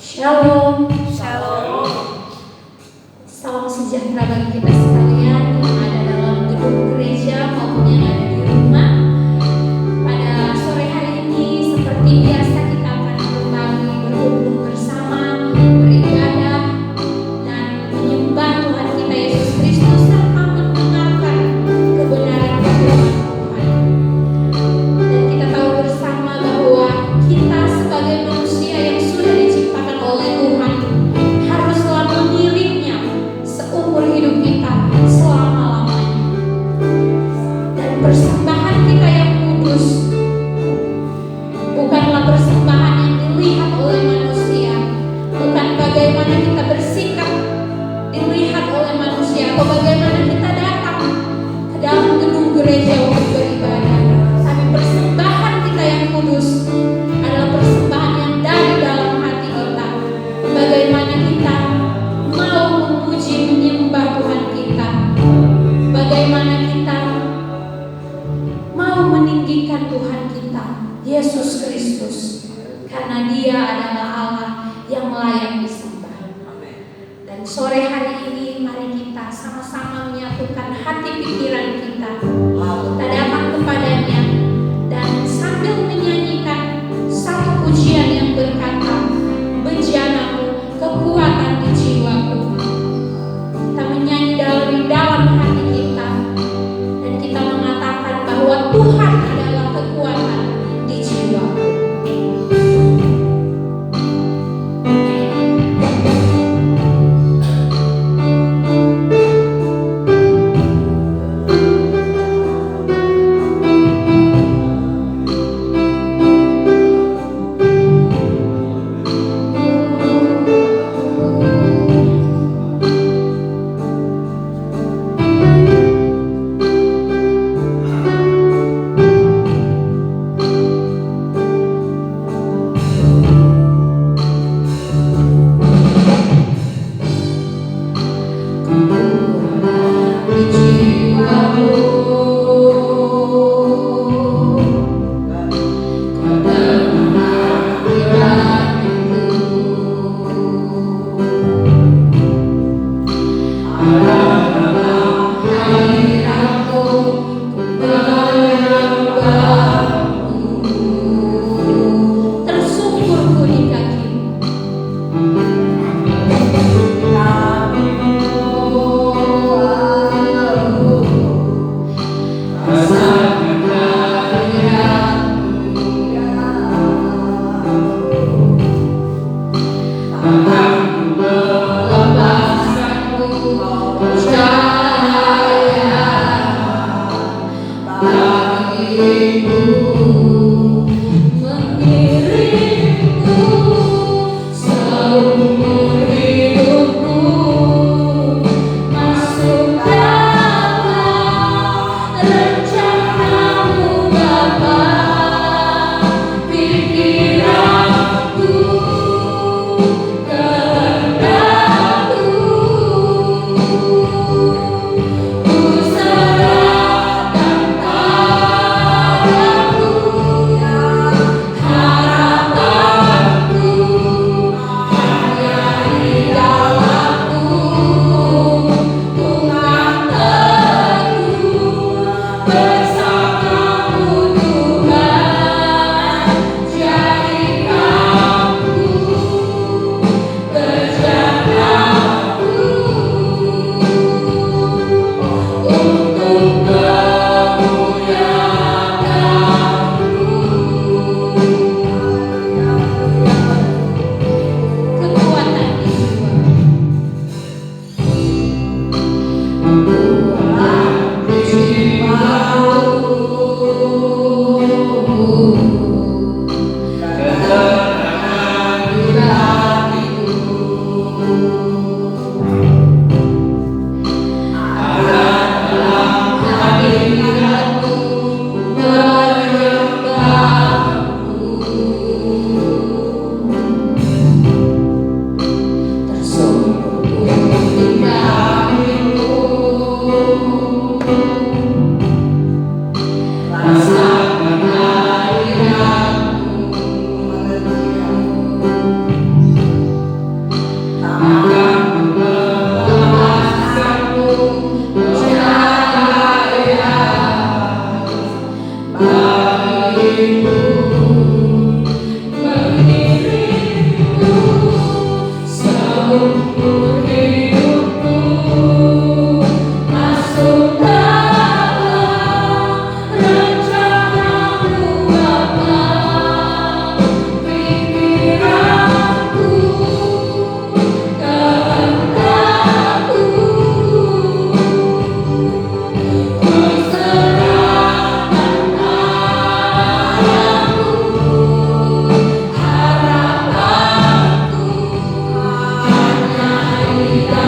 Shalom. Shalom. Salam sejahtera bagi kita sekalian yang ada dalam gedung gereja maupun yang ada di rumah. Pada sore hari ini seperti biasa kita akan kembali berkumpul bersama, beribadah dan menyembah Tuhan kita Yesus Kristus serta mendengarkan kebenaran firman Tuhan. Dan kita tahu bersama bahwa kita sebagai manusia yang sudah diciptakan oleh Tuhan harus selalu mengiringnya seumur hidup kita selama-lamanya. Dan persembahan kita yang kudus bukanlah persembahan yang dilihat oleh manusia, bukan bagaimana kita bersikap dilihat oleh manusia atau bagaimana kita datang ke dalam gedung gereja untuk beribadah, tapi persembahan kita yang kudus adalah persembahan yang dari dalam hati kita. Bagaimana kita mau memuji menyembah Tuhan kita, bagaimana kita mau meninggikan Tuhan kita Yesus Kristus, karena Dia adalah Allah yang layak disembah. Dan sore hari ini mari kita sama-sama menyatukan hati pikiran kita, kita datang kepadanya dan sambil menyanyikan satu pujian yang berkata, bejanamu kekuatan di jiwaku. Kita menyanyi dari dalam hati kita dan kita mengatakan bahwa Tuhan adalah kekuatan di jiwaku. Tersungkurku di kakimu. Mengiringku selalu Harapanku hanya di dalam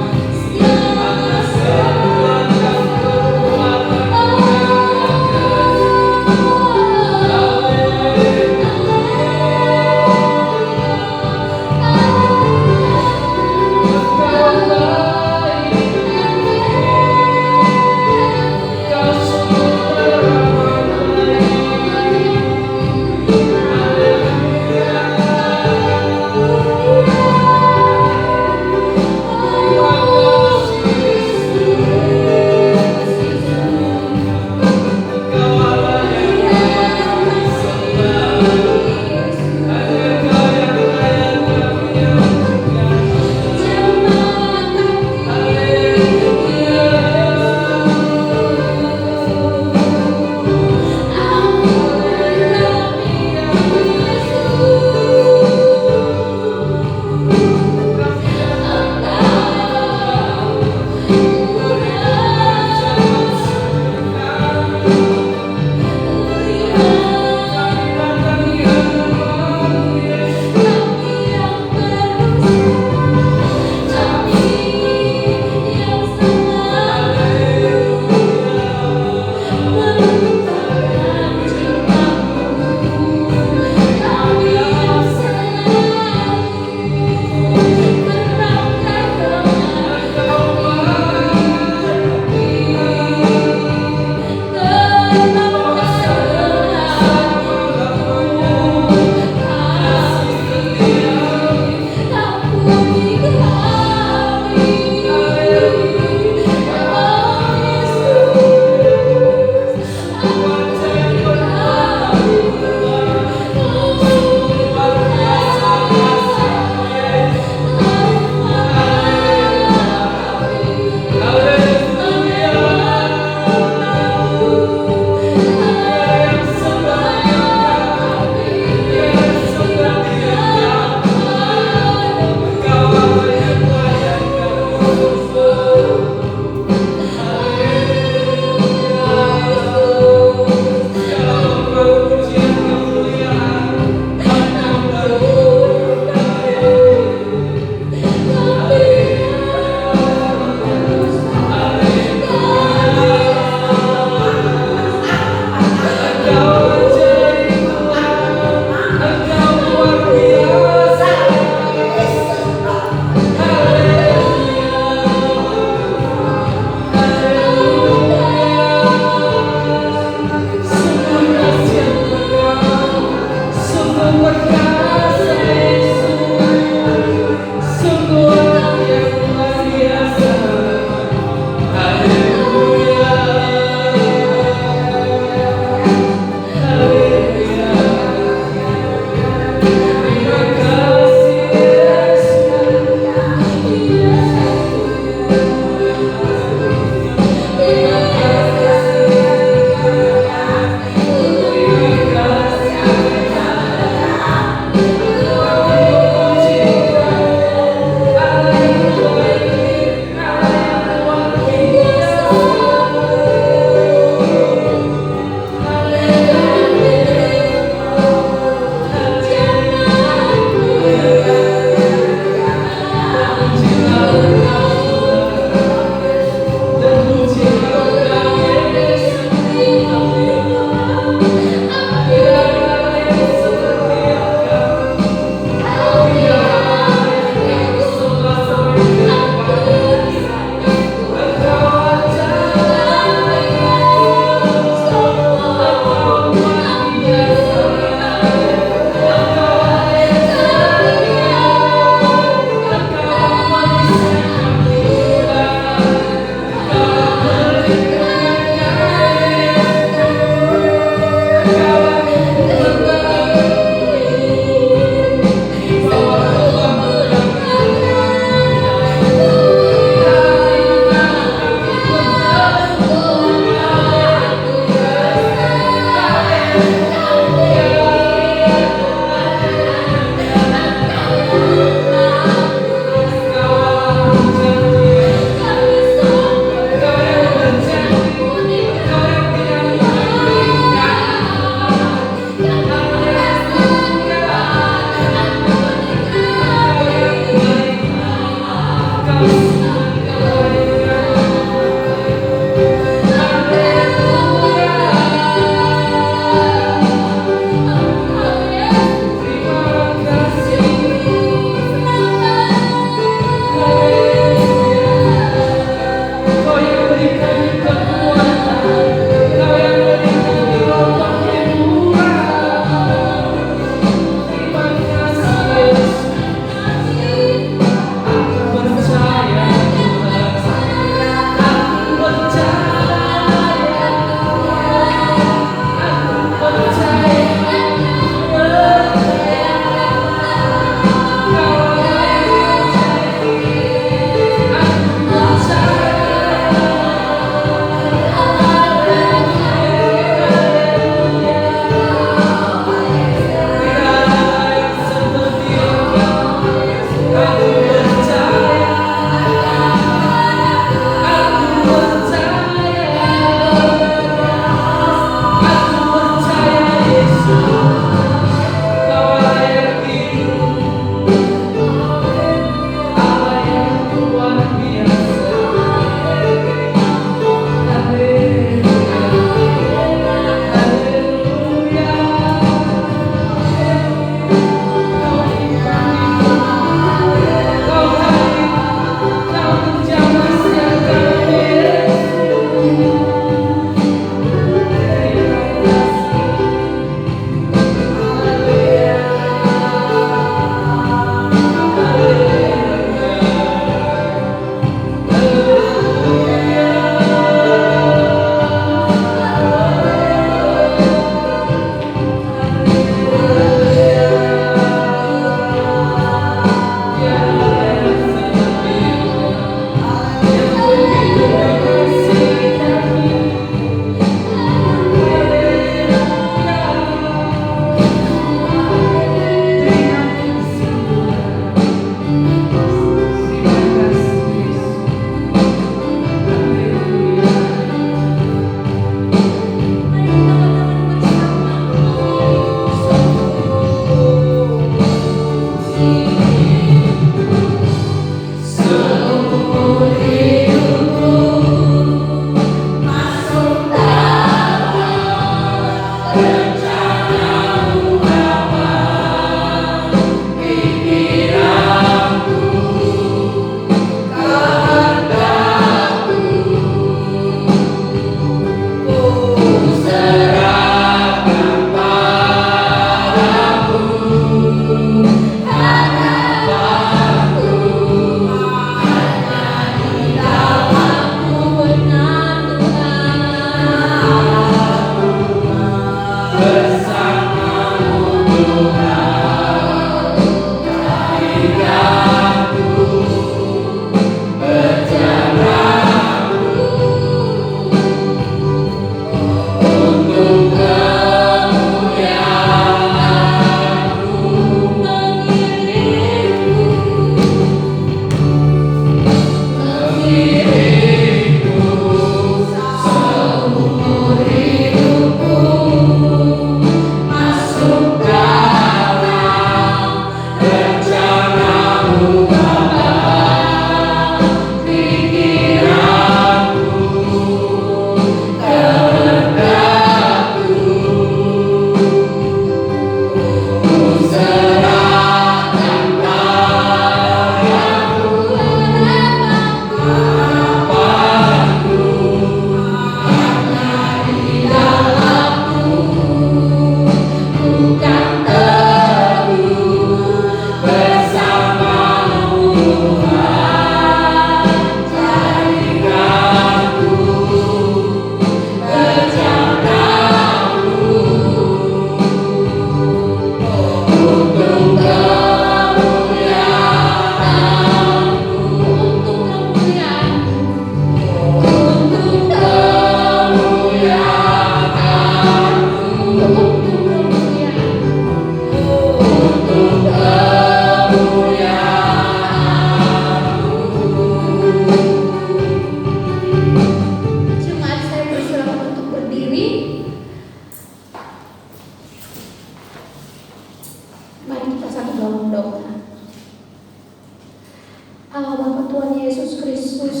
Allah Bapa Tuhan Yesus Kristus,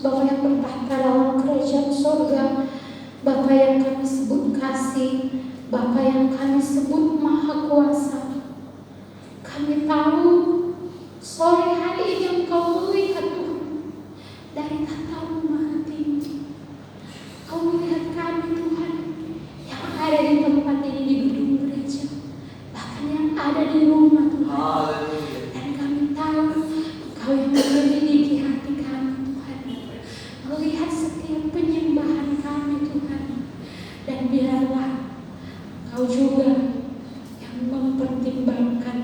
Bapa yang bertahta dalam kerajaan surga, Bapa yang kami sebut kasih, Bapa yang kami sebut maha kuasa. Kami tahu sore hari ini Engkau melihat Tuhan dari tatamu maha tinggi. Kau melihat kami Tuhan yang ada di tempat ini, di gedung gereja, bahkan yang ada di rumah Tuhan. Dan kami tahu Engkau yang memiliki hati kami Tuhan, melihat setiap penyembahan kami Tuhan. Dan biarlah Engkau juga yang mempertimbangkan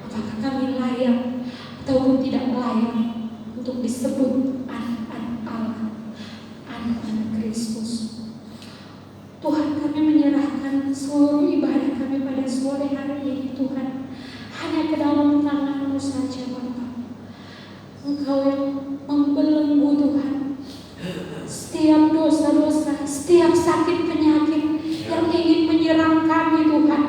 apakah kami layak ataupun tidak layak untuk disebut anak-anak Allah, anak-anak Kristus. Tuhan, kami menyerahkan seluruh ibadah kami pada sore hari ini Tuhan, hanya ke dalam tangan-Mu saja Bapa. Engkau yang membelenggu Tuhan setiap dosa-dosa, setiap sakit penyakit yang ingin menyerang kami Tuhan,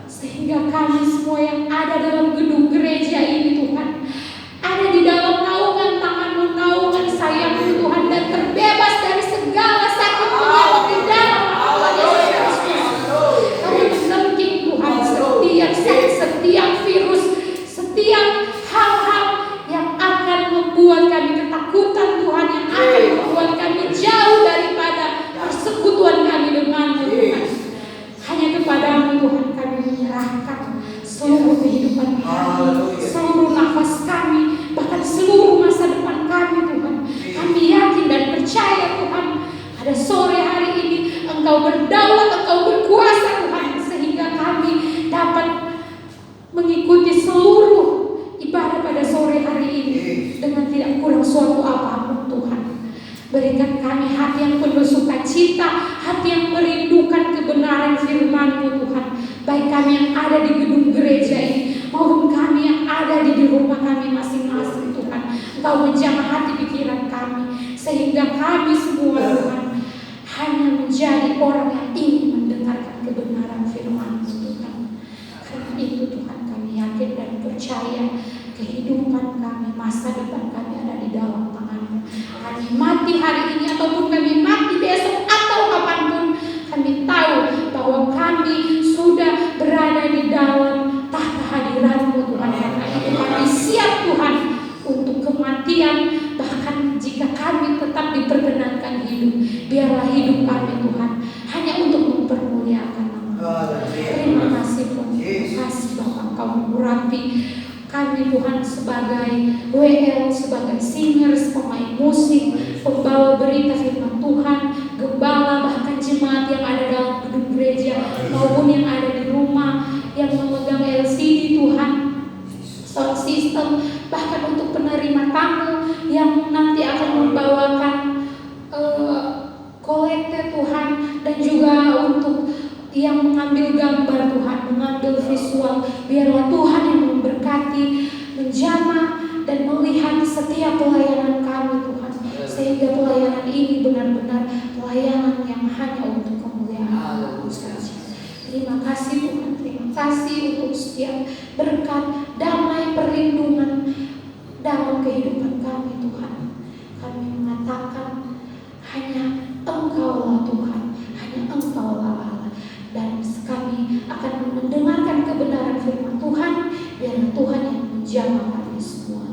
sehingga kami semua yang ada dalam gedung gereja ini Tuhan, ada di dalam naungan tangan-Mu, naungan sayang-Mu Tuhan, dan terbebas dari segala sakit penyakit di dalam nama Yesus Kristus. Kami menengking Tuhan setiap sakit, setiap virus, setiap hal-hal yang akan membuat kami ketakutan Tuhan, yang akan membuat kami jauh daripada persekutuan kami dengan-Mu Tuhan. Hanya kepada-Mu Tuhan kami menyerahkan seluruh kehidupan kami, seluruh nafas kami, bahkan seluruh masa depan kami Tuhan. Kami yakin dan percaya Tuhan, pada sore hari ini Engkau berdaulat, Engkau berkuasa Tuhan, sehingga kami dapat mengikuti seluruh ibadah pada sore hari ini dengan tidak kurang suatu apapun Tuhan. Berikan kami hati yang penuh sukacita, hati yang merindukan kebenaran firman-Mu Tuhan, baik kami yang ada di gedung gereja ini maupun kami yang ada di rumah kami masing-masing Tuhan. Engkau menjamah hati pikiran kami, sehingga kami semua Tuhan hanya menjadi orang yang ingin mendengarkan kebenaran firman-Mu Tuhan. Karena itu Tuhan, kami yakin dan percaya kehidupan kami, masa depan kami ada di dalam tangan-Mu. Kami mati hari ini ataupun kami mati besok atau kapanpun, kami tahu bahwa kami sudah berada di dalam tahta hadirat-Mu Tuhan. Karena itu kami siap Tuhan untuk kematian, bahkan jika kami tetap diperkenankan hidup, biarlah hidup kami Tuhan hanya untuk mempermuliakan nama-Mu. Terima kasih Tuhan, terima kasih Bapak, Engkau mengurapi kami Tuhan sebagai WL, sebagai singers, pemain musik, pembawa berita firman Tuhan, gembala, bahkan jemaat yang ada dalam gedung gereja maupun yang ada di rumah, yang memegang LCD Tuhan, sound system, bahkan untuk penerima tamu yang nanti akan membawakan kolekte Tuhan, dan juga untuk yang mengambil gambar Tuhan, mengambil visual. Biarlah Tuhan yang memberkati, menjamah dan melihat setiap pelayanan kami Tuhan, sehingga pelayanan ini benar-benar pelayanan yang hanya untuk kemuliaan Allah saja. Terima kasih Tuhan, terima kasih untuk setiap berkat, damai, perlindungan dalam kehidupan kami Tuhan. Kami mengatakan hanya Engkaulah Tuhan, hanya Engkaulah Allah. Dan kami akan mendengarkan kebenaran firman Tuhan, biarlah Tuhan yang menjamah kami semua.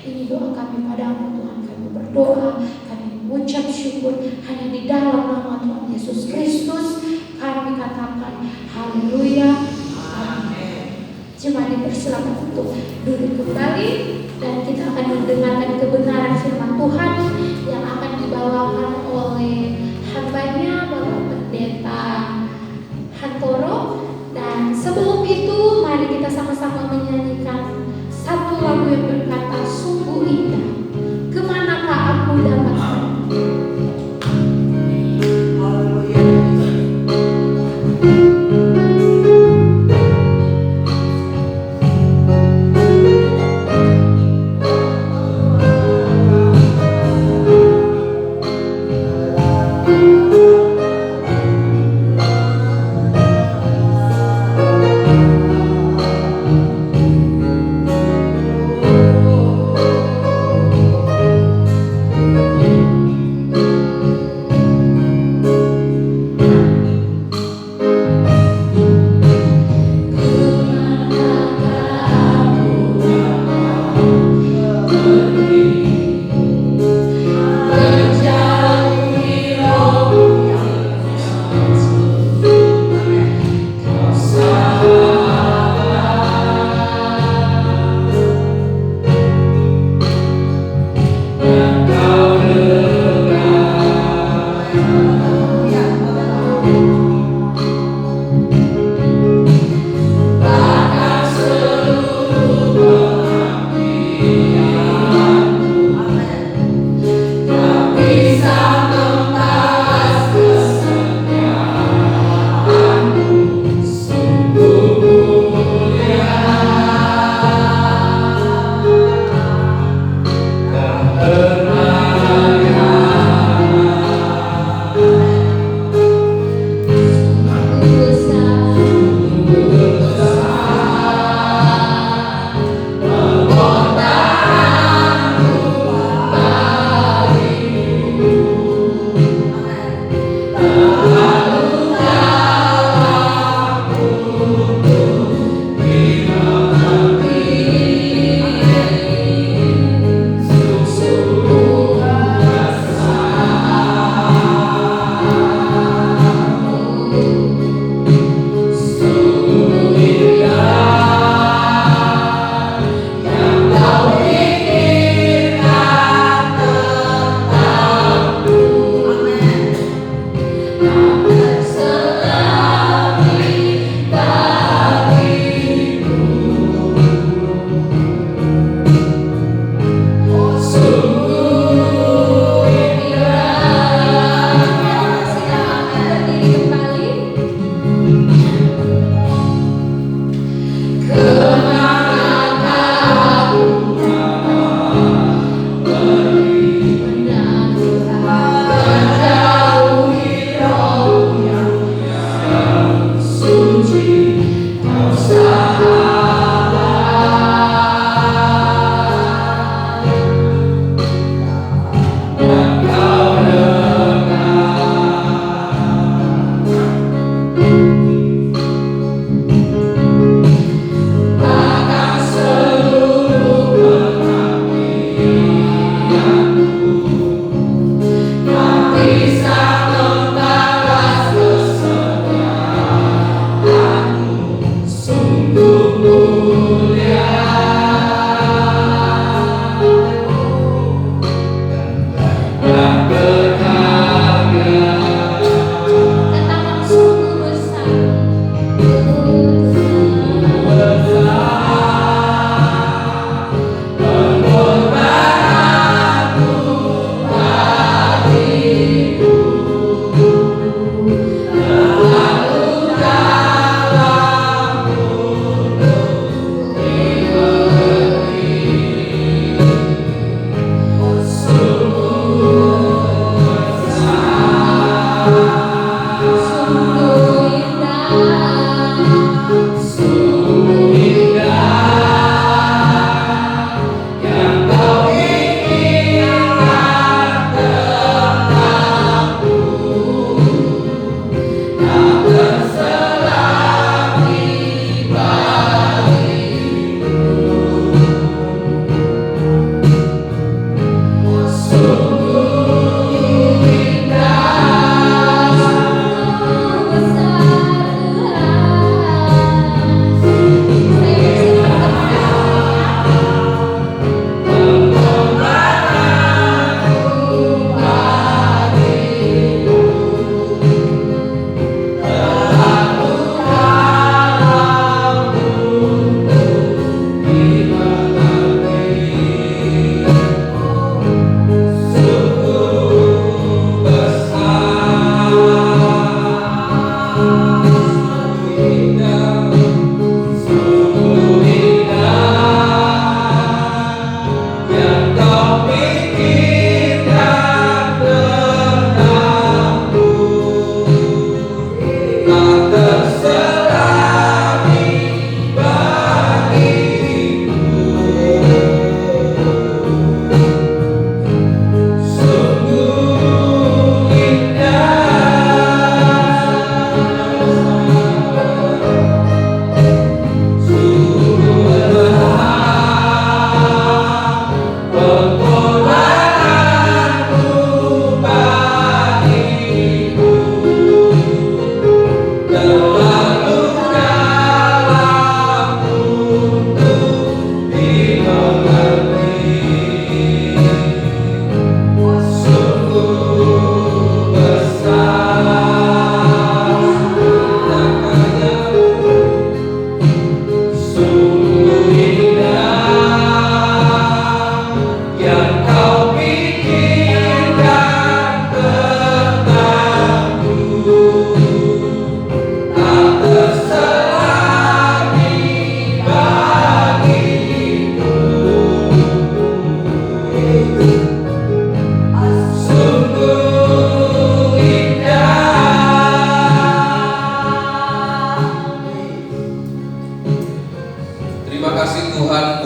Ini doa kami padamu Tuhan. Kami berdoa, kami mengucap syukur hanya di dalam nama Tuhan Yesus Kristus. Kami katakan haleluya, amin. Jemaat dipersilakan untuk duduk kembali, dan kita akan mendengarkan kebenaran firman Tuhan yang akan dibawakan oleh hambanya Bapak Pendeta Hantoro. Dan sebelum itu, mari kita sama-sama menyanyikan satu lagu yang berkata sungguh indah, kemanakah aku dapat pergi.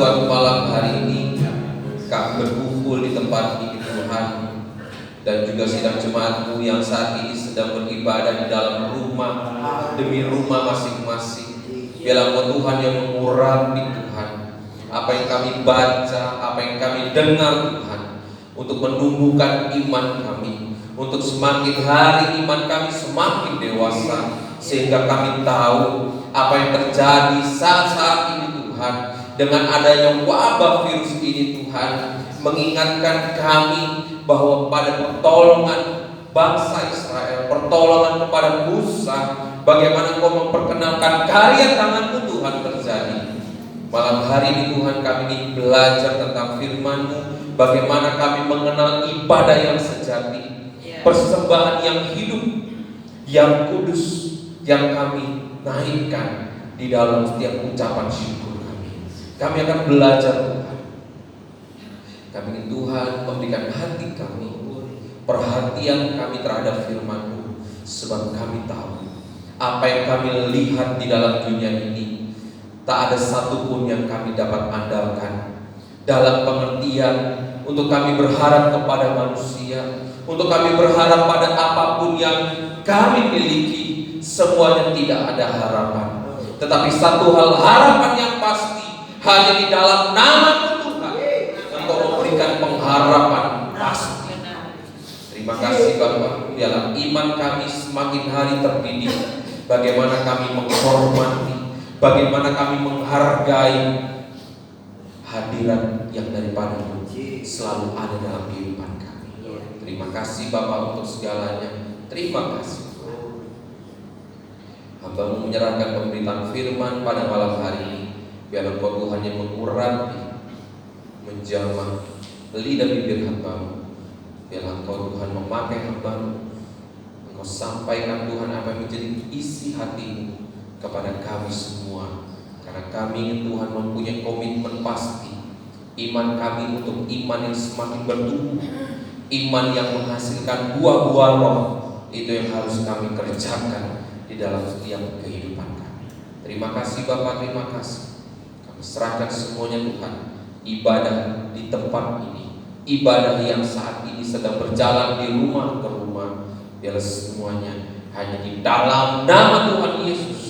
buat malam hari ini kami berkumpul di tempat ini Tuhan, dan juga sidang jemaat-Mu yang saat ini sedang beribadah di dalam rumah demi rumah masing-masing. Biarlah Engkau Tuhan yang mengurapi Tuhan apa yang kami baca, apa yang kami dengar Tuhan, untuk menumbuhkan iman kami, untuk semakin hari iman kami semakin dewasa, sehingga kami tahu apa yang terjadi saat-saat ini Tuhan. Dengan adanya wabah virus ini Tuhan, mengingatkan kami bahwa pada pertolongan bangsa Israel, pertolongan kepada Musa, bagaimana Engkau memperkenalkan karya tangan-Mu Tuhan terjadi. Malam hari ini Tuhan, kami ingin belajar tentang firman-Mu, bagaimana kami mengenal ibadah yang sejati, persembahan yang hidup, yang kudus, yang kami naikkan di dalam setiap ucapan syukur kami. Kami akan belajar Tuhan. Kami ingin Tuhan memberikan hati kami, perhatian kami terhadap firman-Mu, sebab kami tahu apa yang kami lihat di dalam dunia ini tak ada satupun yang kami dapat andalkan dalam pengertian untuk kami berharap kepada manusia, untuk kami berharap pada apapun yang kami miliki. Semuanya tidak ada harapan, tetapi satu hal, harapan yang pasti hanya di dalam nama Tuhan. Engkau memberikan pengharapan pasti. Terima kasih Bapa, biarlah iman kami semakin hari terdidik. Bagaimana kami menghormati, bagaimana kami menghargai hadirat yang daripada-Mu selalu ada dalam kehidupan kami. Terima kasih Bapa untuk segalanya. Terima kasih. Hamba-Mu menyerahkan pemberitaan firman pada malam hari ini. Biarlah Engkau Tuhan yang mengurapi, menjamah lidah bibir hamba-Mu. Biarlah Engkau Tuhan memakai hamba-Mu. Engkau sampaikan Tuhan apa yang menjadi isi hati-Mu kepada kami semua. Karena kami ingin Tuhan mempunyai komitmen pasti. Iman kami untuk iman yang semakin bertumbuh, iman yang menghasilkan buah-buah roh. Itu yang harus kami kerjakan di dalam setiap kehidupan kami. Terima kasih Bapak, terima kasih. Kami serahkan semuanya Tuhan. Ibadah di tempat ini, ibadah yang saat ini sedang berjalan di rumah ke rumah, biarlah semuanya hanya di dalam nama Tuhan Yesus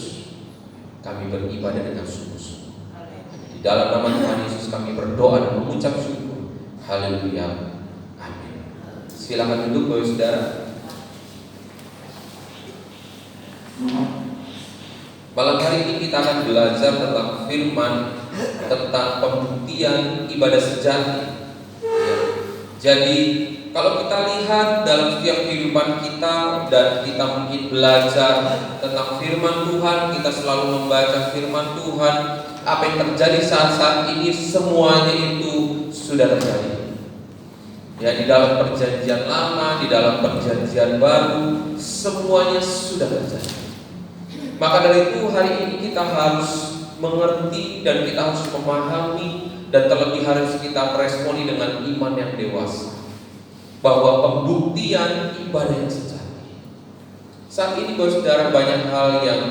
kami beribadah dengan sungguh-sungguh. Di dalam nama Tuhan Yesus kami berdoa dan mengucap syukur. Haleluya. Amin. Silakan duduk Bapak Saudara. Malam hari ini kita akan belajar tentang firman, tentang pembuktian ibadah sejati. Jadi kalau kita lihat dalam setiap kehidupan kita, dan kita mungkin belajar tentang firman Tuhan, kita selalu membaca firman Tuhan, apa yang terjadi saat-saat ini semuanya itu sudah terjadi. Ya, di dalam perjanjian lama, di dalam perjanjian baru, semuanya sudah terjadi. Maka dari itu hari ini kita harus mengerti dan kita harus memahami, dan terlebih harus kita meresponi dengan iman yang dewasa, bahwa pembuktian ibadah yang sejati. Saat ini Bapak Saudara, banyak hal yang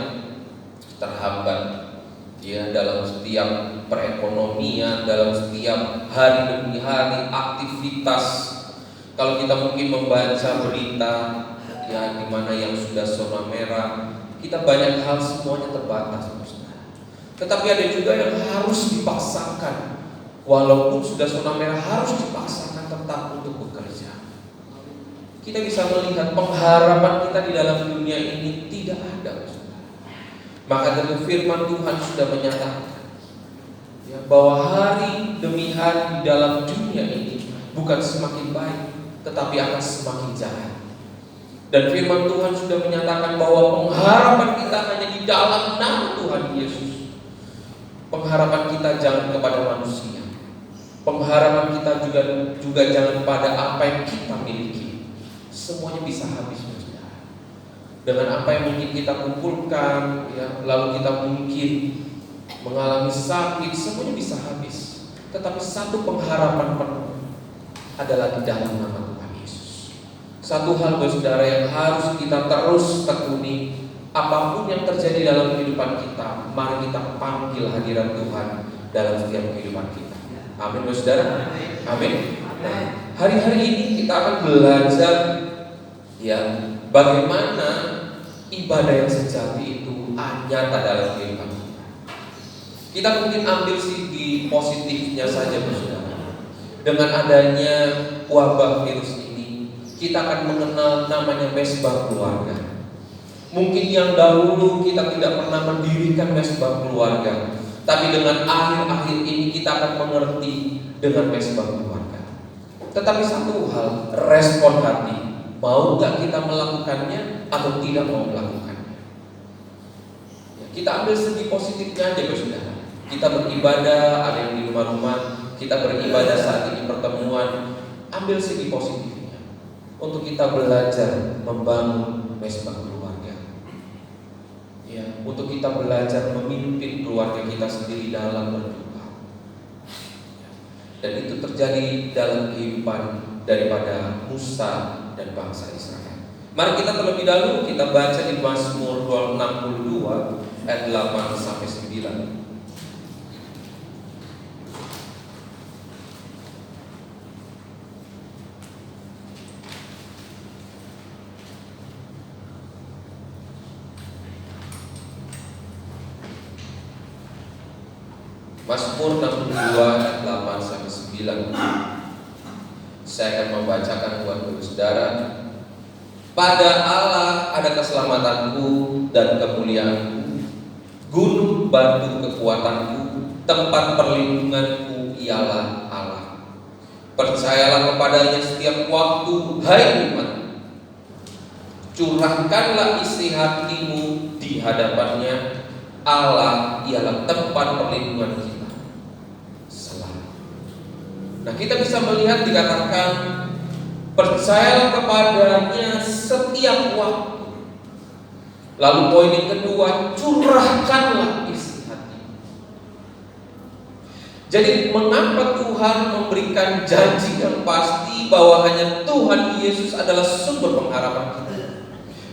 terhambat ya, dalam setiap perekonomian, dalam setiap hari demi hari aktivitas. Kalau kita mungkin membaca berita ya, di mana yang sudah zona merah, kita banyak hal semuanya terbatas. Tetapi ada juga yang harus dipaksakan, walaupun sudah zona merah harus dipaksakan tetap untuk bekerja. Kita bisa melihat pengharapan kita di dalam dunia ini tidak ada. Maka dari firman Tuhan sudah menyatakan ya, bahwa hari demi hari di dalam dunia ini bukan semakin baik, tetapi akan semakin jahat. Dan firman Tuhan sudah menyatakan bahwa pengharapan kita hanya di dalam nama Tuhan Yesus. Pengharapan kita jangan kepada manusia. Pengharapan kita juga jangan pada apa yang kita miliki. Semuanya bisa habis, saudara. Dengan apa yang mungkin kita kumpulkan, ya, lalu kita mungkin mengalami sakit, semuanya bisa habis. Tetapi satu pengharapan penuh adalah di dalam nama Tuhan Yesus. Satu hal, saudara, yang harus kita terus tekuni. Apapun yang terjadi dalam kehidupan kita, mari kita panggil hadirat Tuhan dalam setiap kehidupan kita. Amin, saudara. Amin. Nah, hari-hari ini kita akan belajar ya bagaimana ibadah yang sejati itu nyata dalam kehidupan kita. Kita mungkin ambil segi positifnya saja, saudara. Dengan adanya wabah virus ini, kita akan mengenal namanya mesbah keluarga. Mungkin yang dahulu kita tidak pernah mendirikan mesbah keluarga, tapi dengan akhir-akhir ini kita akan mengerti dengan mesbah keluarga. Tetapi satu hal, respon hati, mau gak kita melakukannya atau tidak mau melakukannya. Ya, kita ambil segi positifnya aja, saudara. Kita beribadah, ada yang di rumah-rumah, kita beribadah saat ini pertemuan, ambil segi positifnya untuk kita belajar membangun mesbah keluarga. Ya, untuk kita belajar memimpin keluarga kita sendiri dalam berdoa. Dan itu terjadi dalam kehidupan daripada Musa dan bangsa Israel. Mari kita terlebih dahulu kita baca di Mazmur 62 ayat 8 sampai 9. Mazmur 62 ayat 8 sampai 9. Saya akan membacakan buat saudara. Pada Allah ada keselamatanku dan kemuliaanku, gunung batu kekuatanku, tempat perlindunganku ialah Allah. Percayalah kepadanya setiap waktu, hai umat. Curahkanlah isi hatimu di hadapannya. Allah ialah tempat perlindungan kita selalu. Nah, kita bisa melihat dikatakan percayalah kepadanya setiap waktu. Lalu poin yang kedua, curahkanlah isi hati. Jadi mengapa Tuhan memberikan janji yang pasti bahwa hanya Tuhan Yesus adalah sumber pengharapan kita?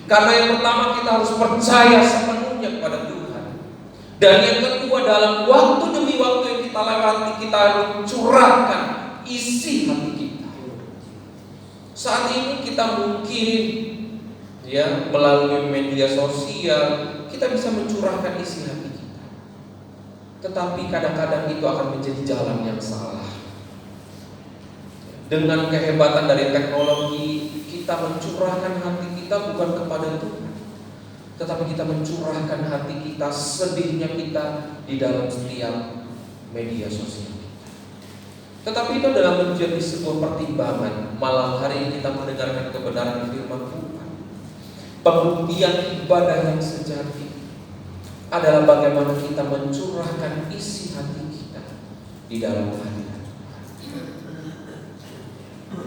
Karena yang pertama kita harus percaya sepenuhnya kepada Tuhan. Dan yang kedua, dalam waktu demi waktu yang kita lewati, kita harus curahkan isi hati kita. Saat ini kita mungkin ya melalui media sosial kita bisa mencurahkan isi hati kita. Tetapi kadang-kadang itu akan menjadi jalan yang salah. Dengan kehebatan dari teknologi, kita mencurahkan hati kita bukan kepada Tuhan, tetapi kita mencurahkan hati kita, sedihnya kita di dalam setiap media sosial kita. Tetapi itu adalah menjadi sebuah pertimbangan. Malam hari ini kita mendengarkan kebenaran firman Tuhan. Pembuktian ibadah yang sejati adalah bagaimana kita mencurahkan isi hati kita di dalam hadirat Tuhan.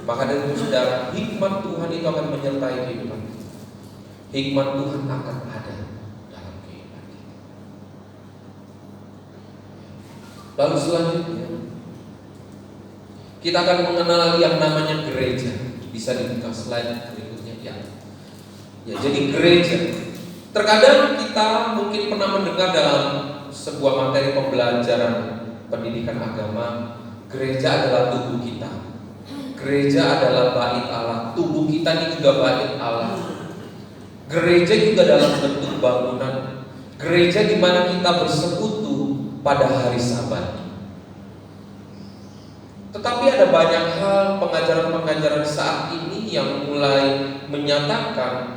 Maka dari itu saudara, hikmat Tuhan itu akan menyertai kehidupan kita. Hikmat Tuhan akan ada dalam kehidupan kita. Lalu selanjutnya kita akan mengenal yang namanya gereja. Bisa dibuka slide berikutnya ya. Ya, jadi gereja. Terkadang kita mungkin pernah mendengar dalam sebuah materi pembelajaran pendidikan agama, gereja adalah tubuh kita. Gereja adalah bait Allah. Tubuh kita ini juga bait Allah. Gereja juga dalam bentuk bangunan. Gereja di mana kita bersekutu pada hari Sabat. Tetapi ada banyak hal pengajaran-pengajaran saat ini yang mulai menyatakan,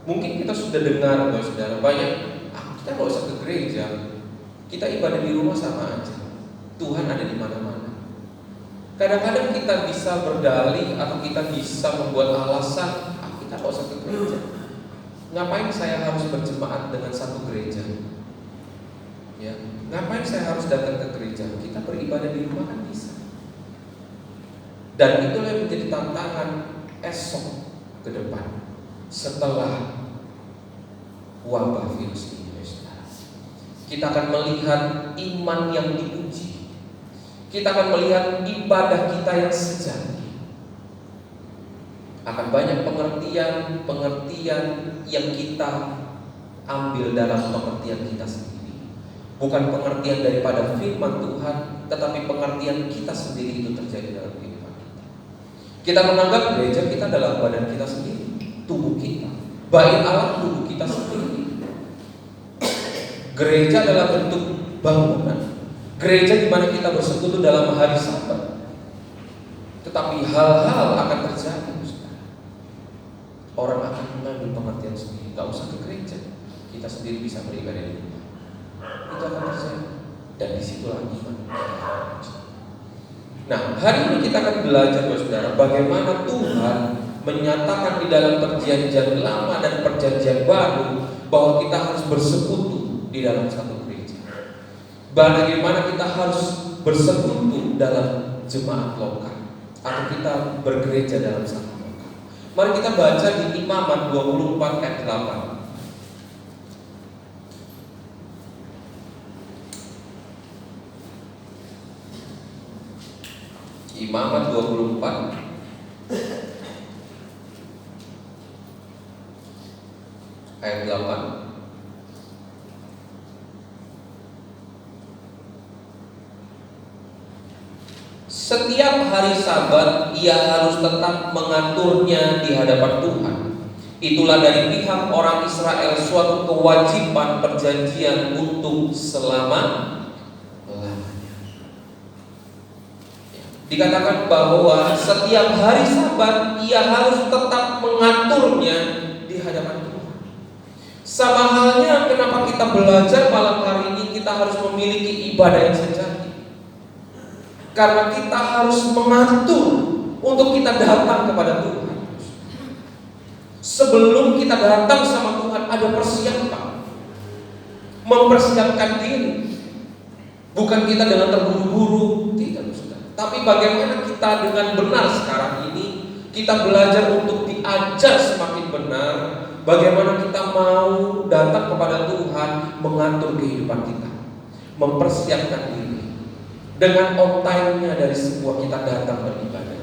mungkin kita sudah dengar, saudara, banyak kita nggak usah ke gereja, kita ibadah di rumah sama aja. Tuhan ada di mana-mana. Kadang-kadang kita bisa berdalih atau kita bisa membuat alasan, kita nggak usah ke gereja. Ngapain saya harus berjemaat dengan satu gereja? Ya, ngapain saya harus datang ke gereja? Kita beribadah di rumah kan bisa. Dan itulah yang menjadi tantangan esok ke depan setelah wabah virus ini. Kita akan melihat iman yang diuji. Kita akan melihat ibadah kita yang sejati. Akan banyak pengertian yang kita ambil dalam pengertian kita sendiri. Bukan pengertian daripada firman Tuhan, tetapi pengertian kita sendiri itu terjadi dalam kehidupan kita. Kita menganggap gereja kita adalah badan kita sendiri, tubuh kita, bait Allah tubuh kita sendiri. Gereja adalah bentuk bangunan. Gereja di mana kita bersekutu dalam hari Sabat. Tetapi hal-hal akan terjadi. Orang akan mengambil pengertian sendiri. Gak usah ke gereja, kita sendiri bisa beribadah di rumah. Itu akan terjadi. Dan disitulah iman. Nah, hari ini kita akan belajar, saudara, bagaimana Tuhan menyatakan di dalam perjanjian lama dan perjanjian baru bahwa kita harus bersekutu di dalam satu gereja. Bagaimana kita harus bersekutu dalam jemaat lokal atau kita bergereja dalam satu lokal. Mari kita baca di Imamat 24 ayat 8. Imamat 24 ayat 8. Setiap hari Sabat ia harus tetap mengaturnya di hadapan Tuhan. Itulah dari pihak orang Israel suatu kewajiban perjanjian untuk selama-lamanya. Dikatakan bahwa setiap hari Sabat ia harus tetap mengaturnya di hadapan Tuhan. Sama halnya kenapa kita belajar malam hari ini kita harus memiliki ibadah yang sejati. Karena kita harus mengatur untuk kita datang kepada Tuhan. Sebelum kita datang sama Tuhan ada persiapan. Mempersiapkan diri. Bukan kita dengan terburu-buru, tidak. Tapi bagaimana kita dengan benar sekarang ini kita belajar untuk diajar semakin benar. Bagaimana kita mau datang kepada Tuhan, mengatur kehidupan kita, mempersiapkan diri dengan on time-nya dari sebuah kita datang beribadah.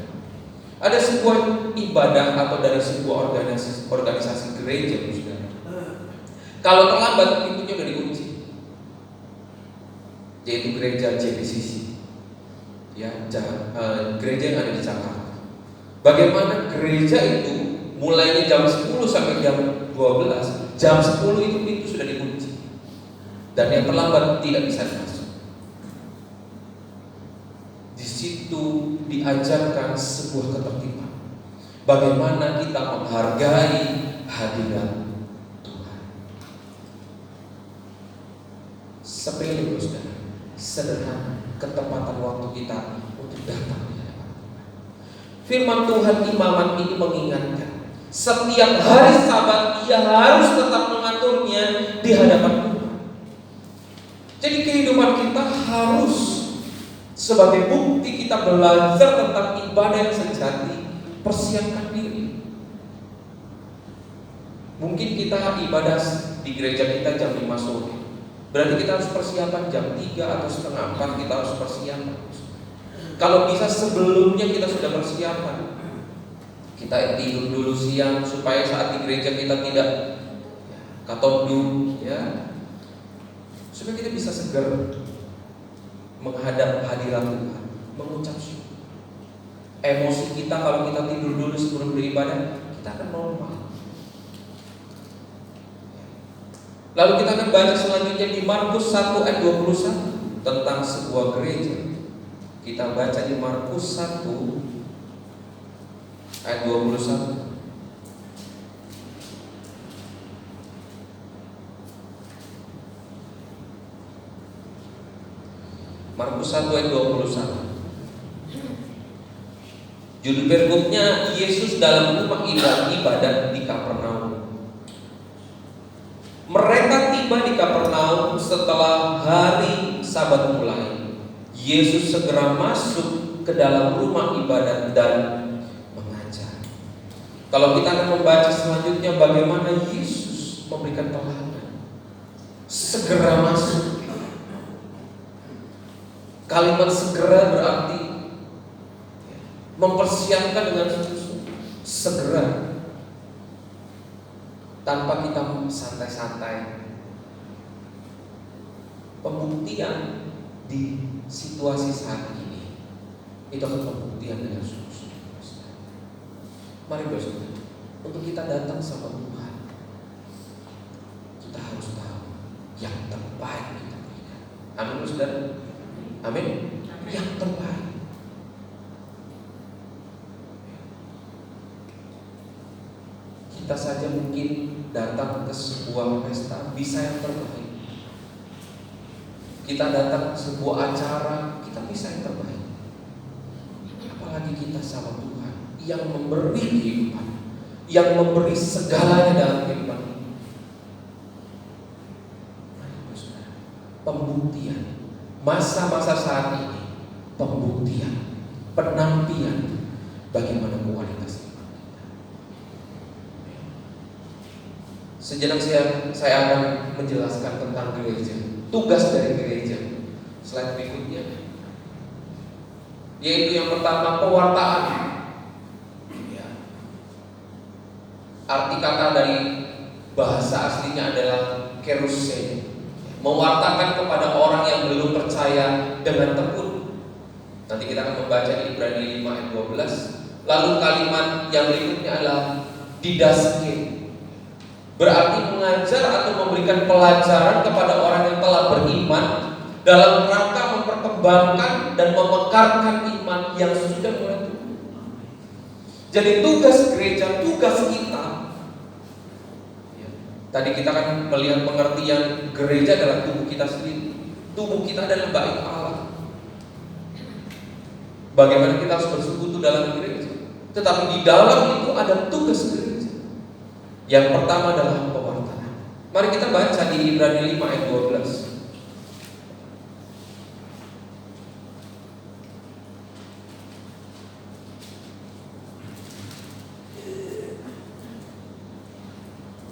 Ada sebuah ibadah atau dari sebuah organisasi gereja, saudara. Kalau terlambat pintunya udah dikunci, yaitu gereja JPCC. Ya, gereja yang ada di Jakarta. Bagaimana gereja itu mulainya jam 10 sampai jam 12, jam 10 itu pintu sudah dikunci. Dan yang terlambat tidak bisa masuk. Di situ diajarkan sebuah ketertiban. Bagaimana kita menghargai hadirat Tuhan. Sepele, saudara, sederhana. Ketepatan waktu kita untuk datang di hadapan Tuhan. Firman Tuhan Imamat ini mengingatkan, setiap hari Sabat ia harus tetap mengaturnya di hadapan Tuhan. Jadi kehidupan kita harus sebagai bukti kita belajar tentang ibadah yang sejati, persiapkan diri. Mungkin kita ibadah di gereja kita jam 5 sore. Berarti kita harus persiapan jam 3 atau setengah 4 kita harus persiapan. Kalau bisa sebelumnya kita sudah persiapan. Kita tidur dulu siang supaya saat di gereja kita tidak katodung, ya. Supaya kita bisa segar menghadap hadirat Tuhan, mengucap syukur. Emosi kita kalau kita tidur dulu sebelum beribadah, kita akan normal. Lalu kita akan baca selanjutnya di Markus 1 ayat 21 tentang sebuah gereja. Kita baca di Markus 1 ayat 21. Markus 1 ayat 21. Judul perikopnya Yesus dalam rumah ibadat di Kapernaum. Mereka tiba di Kapernaum setelah hari Sabat mulai. Yesus segera masuk ke dalam rumah ibadat dan mengajar. Kalau kita akan membaca selanjutnya bagaimana Yesus memberikan teladan, segera masuk. Kalimat segera berarti mempersiapkan dengan sungguh-sungguh, segera, tanpa kita santai-santai. pembuktian di situasi saat ini itu akan pembuktian dengan sungguh-sungguh. Mari bersaudara, untuk kita datang sama Tuhan, kita harus tahu yang terbaik kita berikan. Amin, saudara. Amin. Yang terbaik. Kita saja mungkin datang ke sebuah pesta bisa yang terbaik. Kita datang ke sebuah acara, kita bisa yang terbaik. Apalagi kita sama Tuhan yang memberi kehidupan, yang memberi segalanya dalam kehidupan ini. Pembuktian masa-masa saat ini, pembuktian, penantian bagaimana kualitas iman kita. Sejenak saya akan menjelaskan tentang gereja, tugas dari gereja. Slide berikutnya, yaitu yang pertama, pewartaan. Ya. Arti kata dari bahasa aslinya adalah keruse, mewartakan kepada orang yang belum percaya dengan tekun. Nanti kita akan membaca di Ibrani 5 ayat 12. Lalu kalimat yang berikutnya adalah didaske, berarti mengajar atau memberikan pelajaran kepada orang yang telah beriman dalam rangka memperkembangkan dan memekarkan iman yang sudah mulai tumbuh. Jadi tugas gereja, tugas kita. Tadi kita kan melihat pengertian gereja adalah tubuh kita sendiri. Tubuh kita adalah bait Allah. Bagaimana kita harus bersekutu dalam gereja. Tetapi di dalam itu ada tugas gereja. Yang pertama adalah pewartaan. Mari kita baca di Ibrani 5 ayat 12.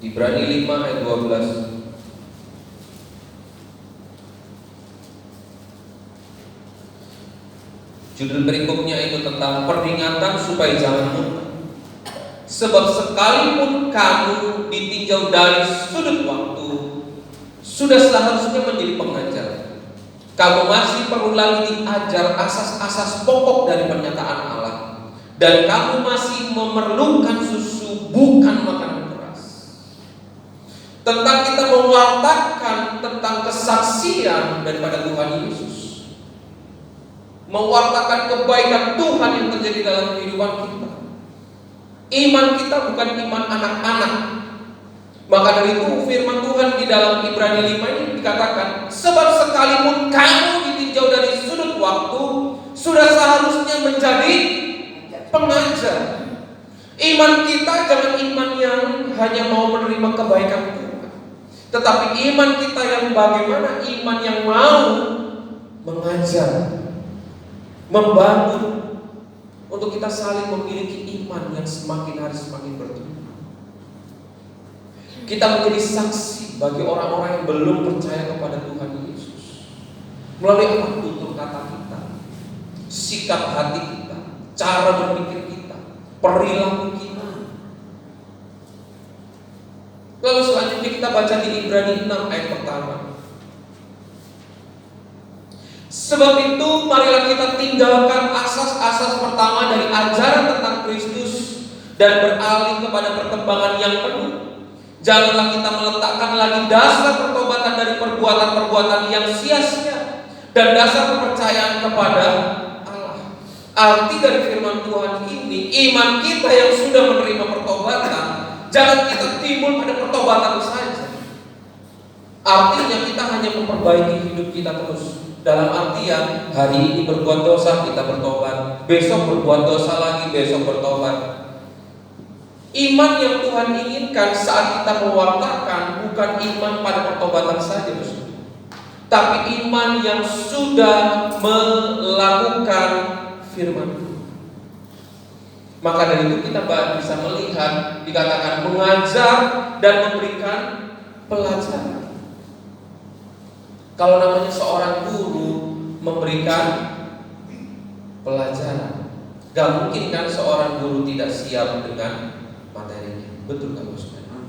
Ibrani 5 ayat 12. Judul berikutnya itu tentang peringatan supaya jangan murtad. Sebab sekalipun kamu ditinjau dari sudut waktu, sudah seharusnya menjadi pengajar. Kamu masih perlu lagi diajar asas-asas pokok dari pernyataan Allah. Dan kamu masih memerlukan susu, bukan makanan. Tentang kita mewartakan tentang kesaksian daripada Tuhan Yesus, mewartakan kebaikan Tuhan yang terjadi dalam kehidupan kita. Iman kita bukan iman anak-anak. Maka dari itu firman Tuhan di dalam Ibrani 5 ini dikatakan, sebab sekalipun kamu ditinjau dari sudut waktu, sudah seharusnya menjadi pengajar. Iman kita jangan iman yang hanya mau menerima kebaikan Tuhan, tetapi iman kita yang bagaimana? Iman yang mau mengajar, membangun, untuk kita saling memiliki iman yang semakin hari semakin bertumbuh. Kita menjadi saksi bagi orang-orang yang belum percaya kepada Tuhan Yesus melalui apa? Tutur kata kita, sikap hati kita, cara berpikir kita, perilaku kita. Lalu selanjutnya kita baca di Ibrani 6 ayat pertama. Sebab itu marilah kita tinggalkan asas-asas pertama dari ajaran tentang Kristus dan beralih kepada perkembangan yang penuh. Janganlah kita meletakkan lagi dasar pertobatan dari perbuatan-perbuatan yang sia-sia dan dasar kepercayaan kepada Allah. Arti dari firman Tuhan ini, iman kita yang sudah menerima pertobatan, jangan kita timbul pada pertobatan saja. Artinya kita hanya memperbaiki hidup kita terus. Dalam artian hari ini berbuat dosa kita bertobat, besok berbuat dosa lagi, besok bertobat. Iman yang Tuhan inginkan saat kita mewartakan bukan iman pada pertobatan saja, tapi iman yang sudah melakukan firman Tuhan. Maka dari itu kita bisa melihat dikatakan mengajar dan memberikan pelajaran. Kalau namanya seorang guru memberikan pelajaran, gak mungkin kan seorang guru tidak siap dengan materinya. Betul kan, Saudara?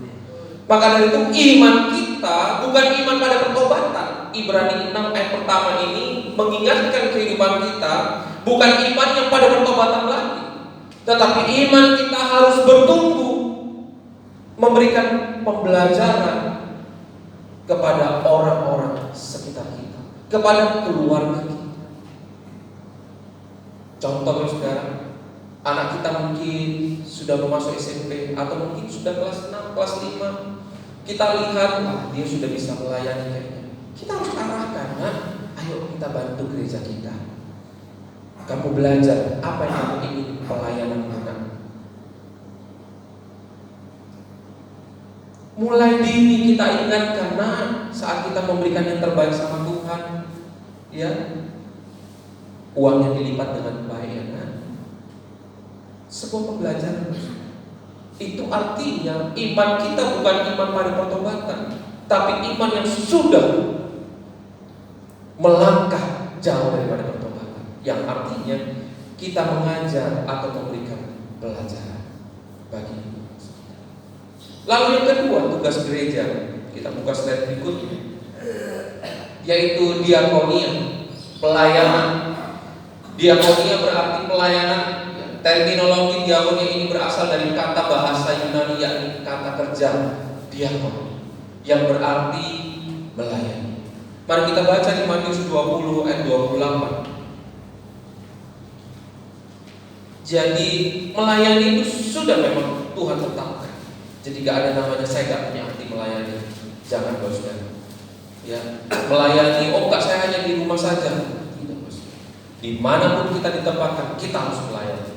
Maka dari itu iman kita bukan iman pada pertobatan, Ibrani 6 ayat pertama ini mengingatkan kehidupan kita bukan iman yang pada pertobatan lagi, tetapi iman kita harus bertumbuh, memberikan pembelajaran kepada orang-orang sekitar kita, kepada keluarga kita. Contohnya saudara, anak kita mungkin sudah memasuki SMP atau mungkin sudah kelas 6, kelas 5. Kita lihat, wah dia sudah bisa melayani kayaknya. Kita harus arahkan, nah, ayo kita bantu gereja kita. Kamu belajar apa yang kamu ingin pelayanan kita. Mulai dini kita ingatkan, nah, saat kita memberikan yang terbaik sama Tuhan, ya, uangnya dilipat dengan baik, ya kan? Sebuah pembelajaran. Itu artinya iman kita bukan iman pada pertobatan, tapi iman yang sudah melangkah jauh daripada pertobatan, yang artinya kita mengajar atau memberikan pelajaran bagi. Lalu yang kedua, tugas gereja. Kita buka slide berikutnya, yaitu diakonia, pelayanan. Diakonia berarti pelayanan. Terminologi diakonia ini berasal dari kata bahasa Yunani, yakni kata kerja diakon, yang berarti melayani. Mari kita baca di Matius 20 ayat 28. Jadi melayani itu sudah memang Tuhan tetapkan. Jadi gak ada namanya saya gak punya hati melayani. Jangan bos. Ya, melayani, oh enggak, saya hanya di rumah saja. Tidak bos. Dimanapun kita ditempatkan, kita harus melayani.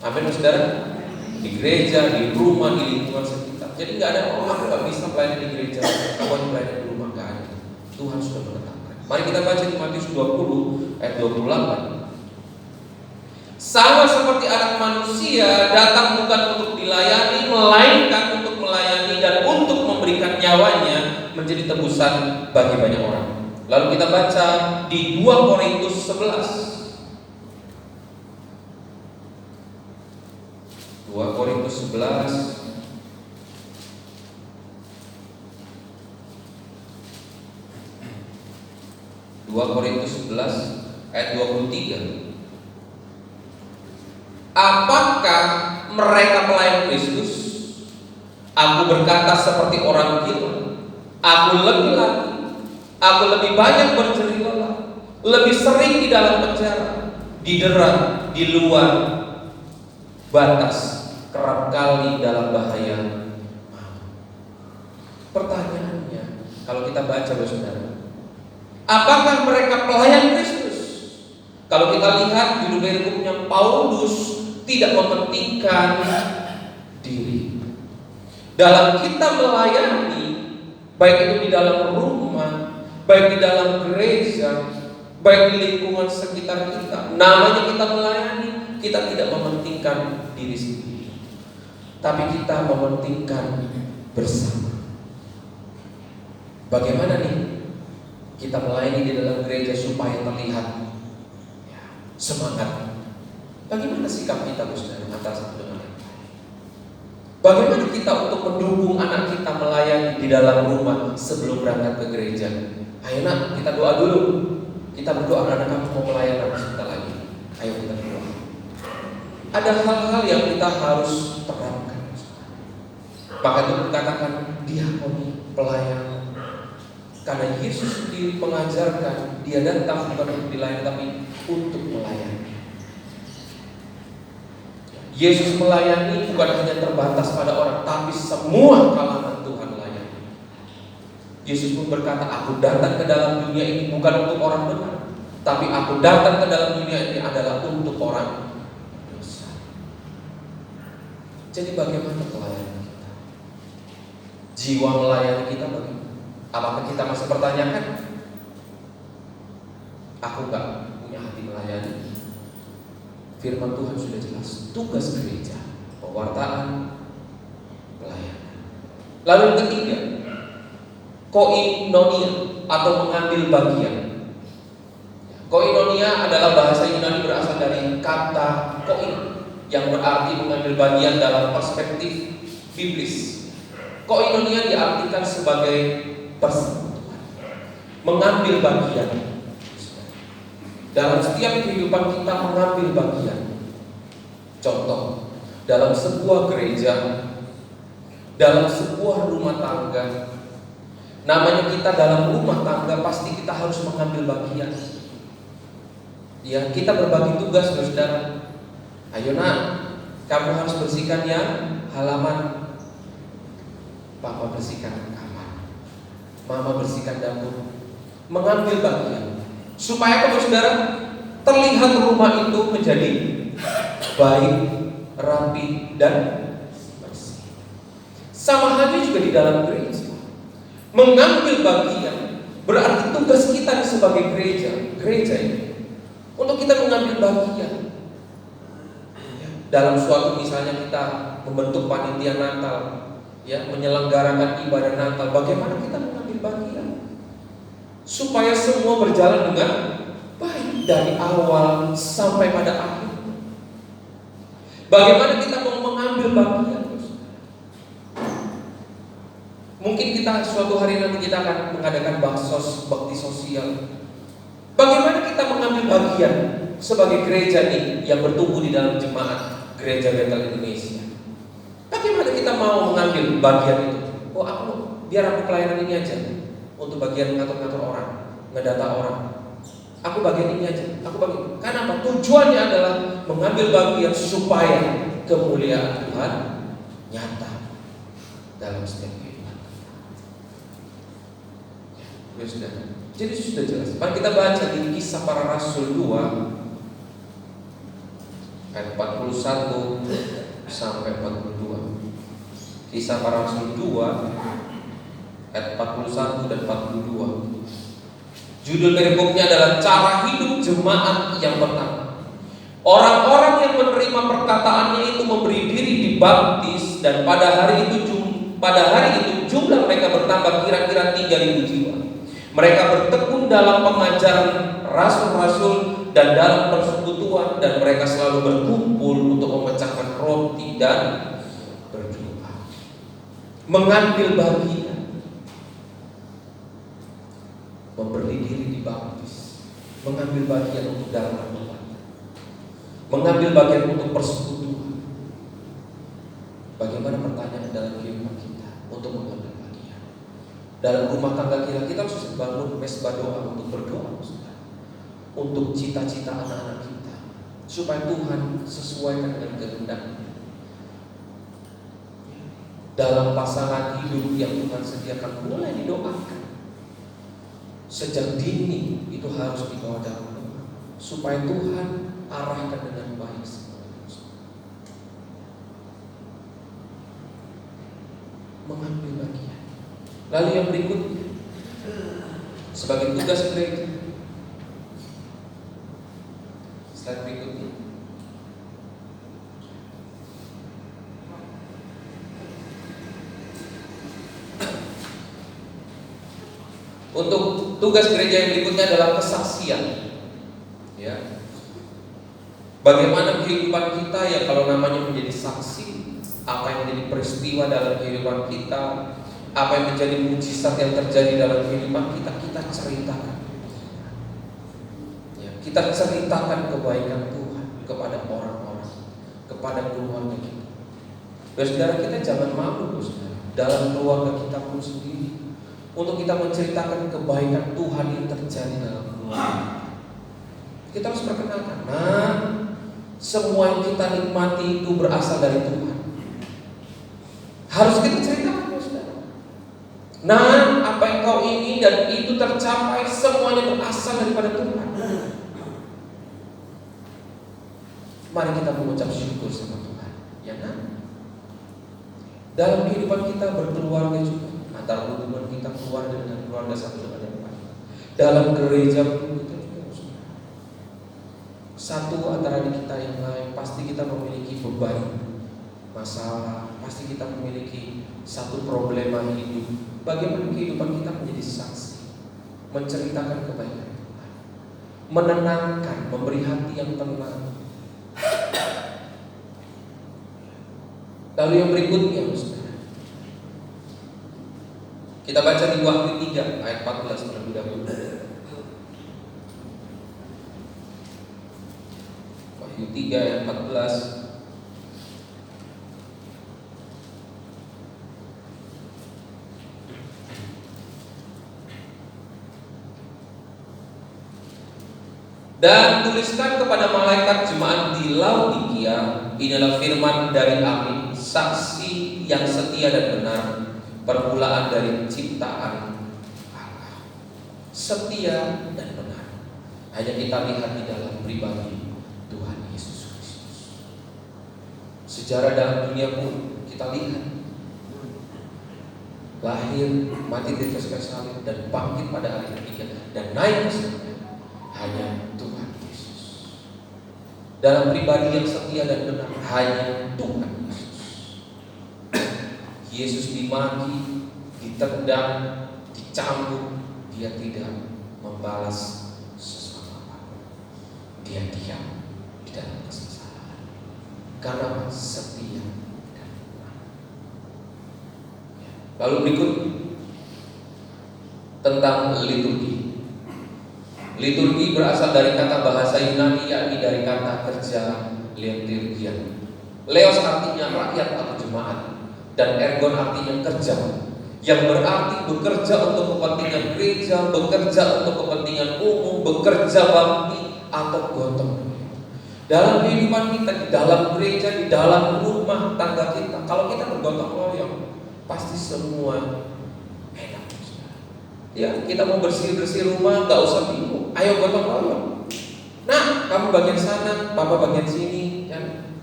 Amin saudara. Di gereja, di rumah, di lingkungan sekitar. Jadi gak ada orang gak bisa melayani di gereja, kawan melayani di rumah, gak ada. Tuhan sudah menetapkan. Mari kita baca di Matius 20 ayat 28. Sama seperti anak manusia datang bukan untuk dilayani, melainkan untuk melayani dan untuk memberikan nyawanya menjadi tebusan bagi banyak orang. Lalu kita baca di 2 Korintus 11. 2 Korintus 11 2 Korintus 11 ayat 23. Apakah mereka pelayan Kristus? Aku berkata seperti orang gila. Aku lebih lagi, aku lebih banyak berjerih lelah, lebih sering di dalam penjara, didera, di luar batas, kerap kali dalam bahaya. Pertanyaannya, kalau kita baca saudara, apakah mereka pelayan Kristus? Kalau kita lihat di hidupnya Paulus tidak mementingkan diri. Dalam kita melayani, baik itu di dalam rumah, baik di dalam gereja, baik di lingkungan sekitar kita, namanya kita melayani, kita tidak mementingkan diri sendiri, tapi kita mementingkan bersama. Bagaimana nih kita melayani di dalam gereja supaya terlihat semangat? Bagaimana sikap kita saudara antara satu dengan yang lain? Bagaimana kita untuk mendukung anak kita melayani di dalam rumah sebelum berangkat ke gereja? Ayo nak, kita doa dulu. Kita berdoa, anak kamu mau pelayanan sebentar lagi. Ayo kita berdoa. Ada hal-hal yang kita harus terapkan. Maka itu dikatakan diakoni, pelayanan. Karena Yesus sendiri mengajarkan, dia datang bukan untuk dilayani tapi untuk melayani. Yesus melayani bukan hanya terbatas pada orang, tapi semua kalangan Tuhan layani. Yesus pun berkata, aku datang ke dalam dunia ini bukan untuk orang benar, tapi aku datang ke dalam dunia ini adalah untuk orang dosa. Jadi bagaimana pelayanan kita? Jiwa melayani kita bagaimana? Apakah kita masih pertanyakan? Aku gak punya hati melayani. Firman Tuhan sudah jelas, tugas gereja, pewartaan, pelayanan. Lalu yang ketiga, koinonia atau mengambil bagian. Koinonia adalah bahasa Yunani berasal dari kata koin, yang berarti mengambil bagian dalam perspektif biblis. Koinonia diartikan sebagai persekutuan. mengambil bagian. Dalam setiap kehidupan kita mengambil bagian. Contoh, dalam sebuah gereja, dalam sebuah rumah tangga, namanya kita dalam rumah tangga pasti kita harus mengambil bagian. Ya, kita berbagi tugas, saudara. Ayo nak, kamu harus bersihkan ya halaman. Papa bersihkan kamar, Mama bersihkan dapur. Mengambil bagian supaya kamu, saudara, terlihat rumah itu menjadi baik, rapi, dan bersih. Sama halnya juga di dalam gereja. Mengambil bagian berarti tugas kita sebagai gereja ini untuk kita mengambil bagian. Dalam suatu misalnya kita membentuk panitia Natal, ya, menyelenggarakan ibadah Natal, bagaimana kita mengambil bagian supaya semua berjalan dengan baik dari awal sampai pada akhir. Bagaimana kita mau mengambil bagian? Mungkin kita suatu hari nanti kita akan mengadakan bakti sosial. Bagaimana kita mengambil bagian sebagai gereja ini yang bertumbuh di dalam jemaat Gereja Bethel Indonesia? Bagaimana kita mau mengambil bagian itu? Oh, biar aku pelayanan ini aja, untuk bagian ngatur-ngatur orang, ngedata orang. Aku bagian ini aja, Kenapa? Tujuannya adalah mengambil bagian supaya kemuliaan Tuhan nyata dalam setiap kehidupan. Ya sudah. Jadi sudah jelas. Mari kita baca di Kisah Para Rasul 2 ayat 41 sampai 42. Kisah Para Rasul 2 ayat 41 dan 42. Judul perikopnya adalah cara hidup jemaat yang pertama. Orang-orang yang menerima perkataannya itu memberi diri dibaptis, dan pada hari itu jumlah mereka bertambah kira-kira 3.000 jiwa. Mereka bertekun dalam pengajaran rasul-rasul dan dalam persekutuan, dan mereka selalu berkumpul untuk memecahkan roti dan berdoa. Mengambil bagian, memberi diri dibaptis, mengambil bagian untuk dalam pertobatan, mengambil bagian untuk persekutuan. Bagaimana pertanyaan dalam kehidupan kita untuk mengambil bagian? Dalam rumah tangga kita harus bangun mesbah doa untuk berdoa, untuk cita-cita anak-anak kita, supaya Tuhan sesuaikan dengan kehendak-Nya. Dalam pasangan hidup yang Tuhan sediakan, mulai didoakan sejak dini, itu harus dibawa dalam doa supaya Tuhan arahkan dengan baik semuanya. Mengambil bagian. Lalu yang berikutnya, sebagai tugas gereja, slide berikutnya. Untuk tugas gereja yang berikutnya adalah kesaksian. Ya. Bagaimana kehidupan kita yang kalau namanya menjadi saksi, apa yang menjadi peristiwa dalam kehidupan kita, apa yang menjadi mujizat yang terjadi dalam kehidupan kita, kita ceritakan. Ya, kita ceritakan kebaikan Tuhan kepada orang-orang, kepada keluarga kita. Saudara, kita jangan malu, saudara, dalam keluarga kita pun sendiri, untuk kita menceritakan kebaikan Tuhan yang terjadi dalam keluarga. Kita harus perkenalkan, semua yang kita nikmati itu berasal dari Tuhan. Harus kita ceritakan, ya saudara. Apa yang kau ingin dan itu tercapai, semuanya berasal daripada Tuhan. Mari kita mengucap syukur sama Tuhan, ya kan? Dalam kehidupan kita berkeluarga juga, antara hubungan kita keluarga dengan keluarga satu dengan yang lain. Dalam gereja pun kita juga, satu antara kita yang lain, pasti kita memiliki beban, masalah, pasti kita memiliki satu problema hidup. Bagaimana kehidupan kita menjadi saksi, menceritakan kebaikan Tuhan, menenangkan, memberi hati yang tenang. Lalu yang berikutnya, saudara, Kita baca di Wahyu 3 ayat 14 terlebih dahulu. Wahyu 3 ayat 14. Dan tuliskan kepada malaikat jemaat di Laodikia, inilah firman dari Amin, saksi yang setia dan benar, permulaan dari ciptaan Allah. Setia dan benar. Hanya kita lihat di dalam pribadi Tuhan Yesus Kristus. Sejarah dalam dunia pun kita lihat. Lahir, mati di atas kayu salib, dan bangkit pada hari ketiga, dan naik ke surga. Hanya Tuhan Yesus. Dalam pribadi yang setia dan benar, hanya Tuhan Yesus. Yesus dimaki, ditendang, dicambuk, dia tidak membalas sesuatu apapun. Dia diam di dalam kesengsaraan karena setia dan benar. Lalu berikut tentang liturgi. Liturgi berasal dari kata bahasa Yunani, yakni dari kata kerja liturgia. Leos artinya rakyat atau jemaat, dan ergon artinya kerja, yang berarti bekerja untuk kepentingan gereja, bekerja untuk kepentingan umum, bekerja bakti atau gotong. Dalam kehidupan kita, di dalam gereja, di dalam rumah tangga kita, kalau kita bergotong royong, pasti semua enak. Ya, kita mau bersih-bersih rumah, gak usah bingung. Ayo gotong royong. Nah, kamu bagian sana, papa bagian sini, kan?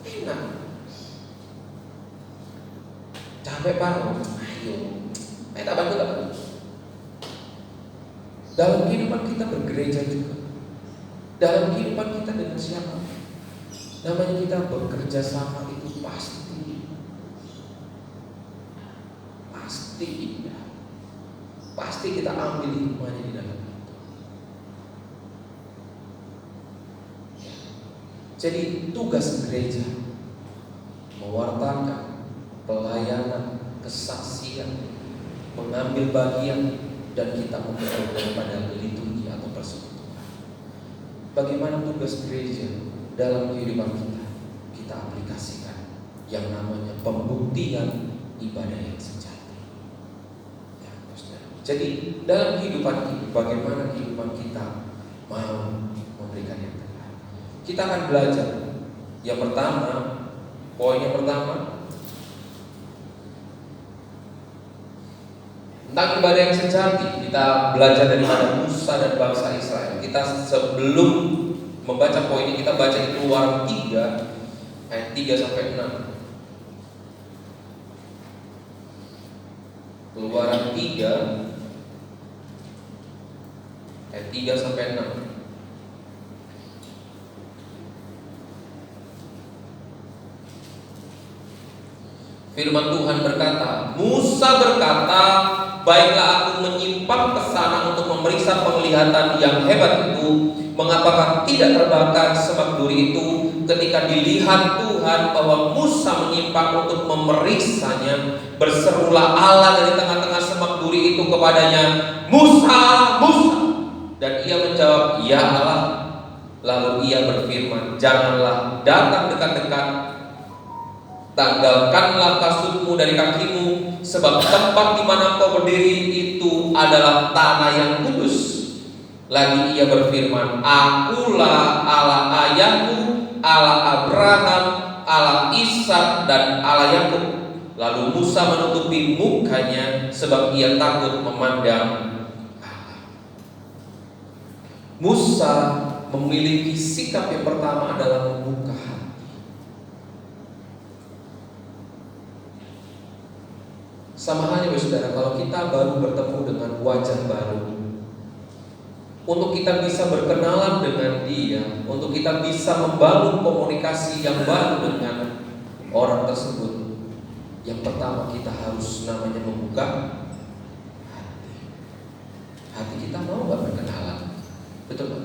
Enak. Capek pak, ayo. Tak bantu. Dalam kehidupan kita bergereja juga. Dalam kehidupan kita dengan siapa? Namanya kita bekerja sama itu pasti kita ambil hikmahnya di dalam itu. Jadi tugas gereja mewartakan, pelayanan, kesaksian, mengambil bagian, dan kita memperoleh pada liturgi atau persekutuan. Bagaimana tugas gereja dalam kehidupan kita aplikasikan yang namanya pembuktian ibadah yang sejati. Jadi dalam kehidupan ini, bagaimana kehidupan kita mau memberikan yang terbaik. Kita akan belajar. Yang pertama, poin yang pertama, tentang ibadah yang sejati. Kita belajar daripada Musa dan bangsa Israel. Kita sebelum membaca poin ini, kita baca di Keluaran 3 ayat 3 sampai 6. Keluaran 3 ayat 3 sampai 6. Firman Tuhan berkata, Musa berkata, baiklah aku menyimpang ke sana untuk memeriksa penglihatan yang hebat itu. Mengapakah tidak terbakar semak duri itu? Ketika dilihat Tuhan bahwa Musa menyimpang untuk memeriksanya, berserulah Allah dari tengah-tengah semak duri itu kepadanya, Musa, Musa. Dan ia menjawab, ya Allah. Lalu ia berfirman, janganlah datang dekat-dekat, tanggalkanlah kasutmu dari kakimu, sebab tempat di mana kau berdiri itu adalah tanah yang kudus. Lagi ia berfirman, akulah Allah ayahmu, Allah Abraham, Allah Ishak, dan Allah Yakub. Lalu Musa menutupi mukanya sebab ia takut memandang Allah. Musa memiliki sikap yang pertama adalah membuka hati. Sama halnya saudara, kalau kita baru bertemu dengan wajah baru, untuk kita bisa berkenalan dengan dia, untuk kita bisa membangun komunikasi yang baru dengan orang tersebut, yang pertama kita harus namanya membuka hati. Hati kita mau gak berkenalan? Betul gak?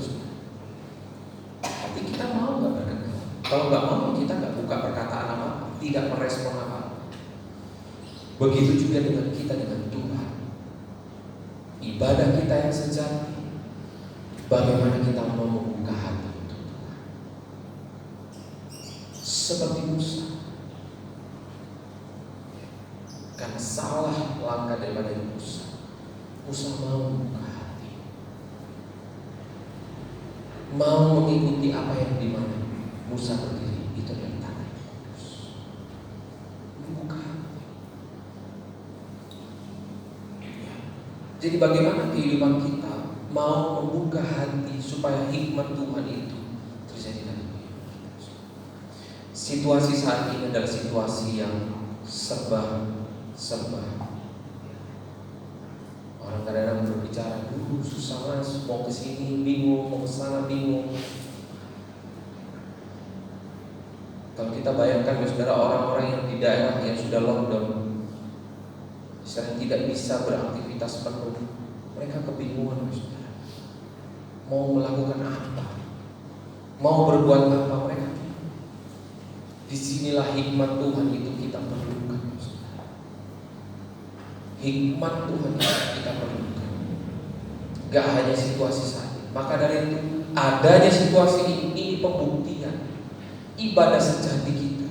Hati kita mau gak berkenalan? Kalau gak mau, kita gak buka perkataan apa, tidak merespon apa. Begitu juga dengan kita dengan Tuhan. Ibadah kita yang sejati, bagaimana kita mau membuka hati untuk Tuhan. Seperti Musa, karena salah langkah daripada Musa mau membuka hati, mau mengikuti apa yang dimana Musa berdiri. Itu adalah tanah yang kudus. Membuka hati. Jadi bagaimana kehidupan kita mau membuka hati supaya hikmat Tuhan itu terjadi dalam kehidupan kita. Situasi saat ini adalah situasi yang serba. Orang kadang-kadang berbicara, susah mas, mau ke sini bingung, mau ke sana bingung. Kalau kita bayangkan saudara, orang-orang yang di daerah yang sudah lockdown, yang tidak bisa beraktivitas penuh, mereka kebingungan saudara. Mau melakukan apa? Mau berbuat apa mereka? Disinilah hikmat Tuhan itu kita perlukan. Hikmat Tuhan kita perlukan. Gak hanya situasi saat ini. Maka dari itu adanya situasi ini pembuktian ibadah sejati kita.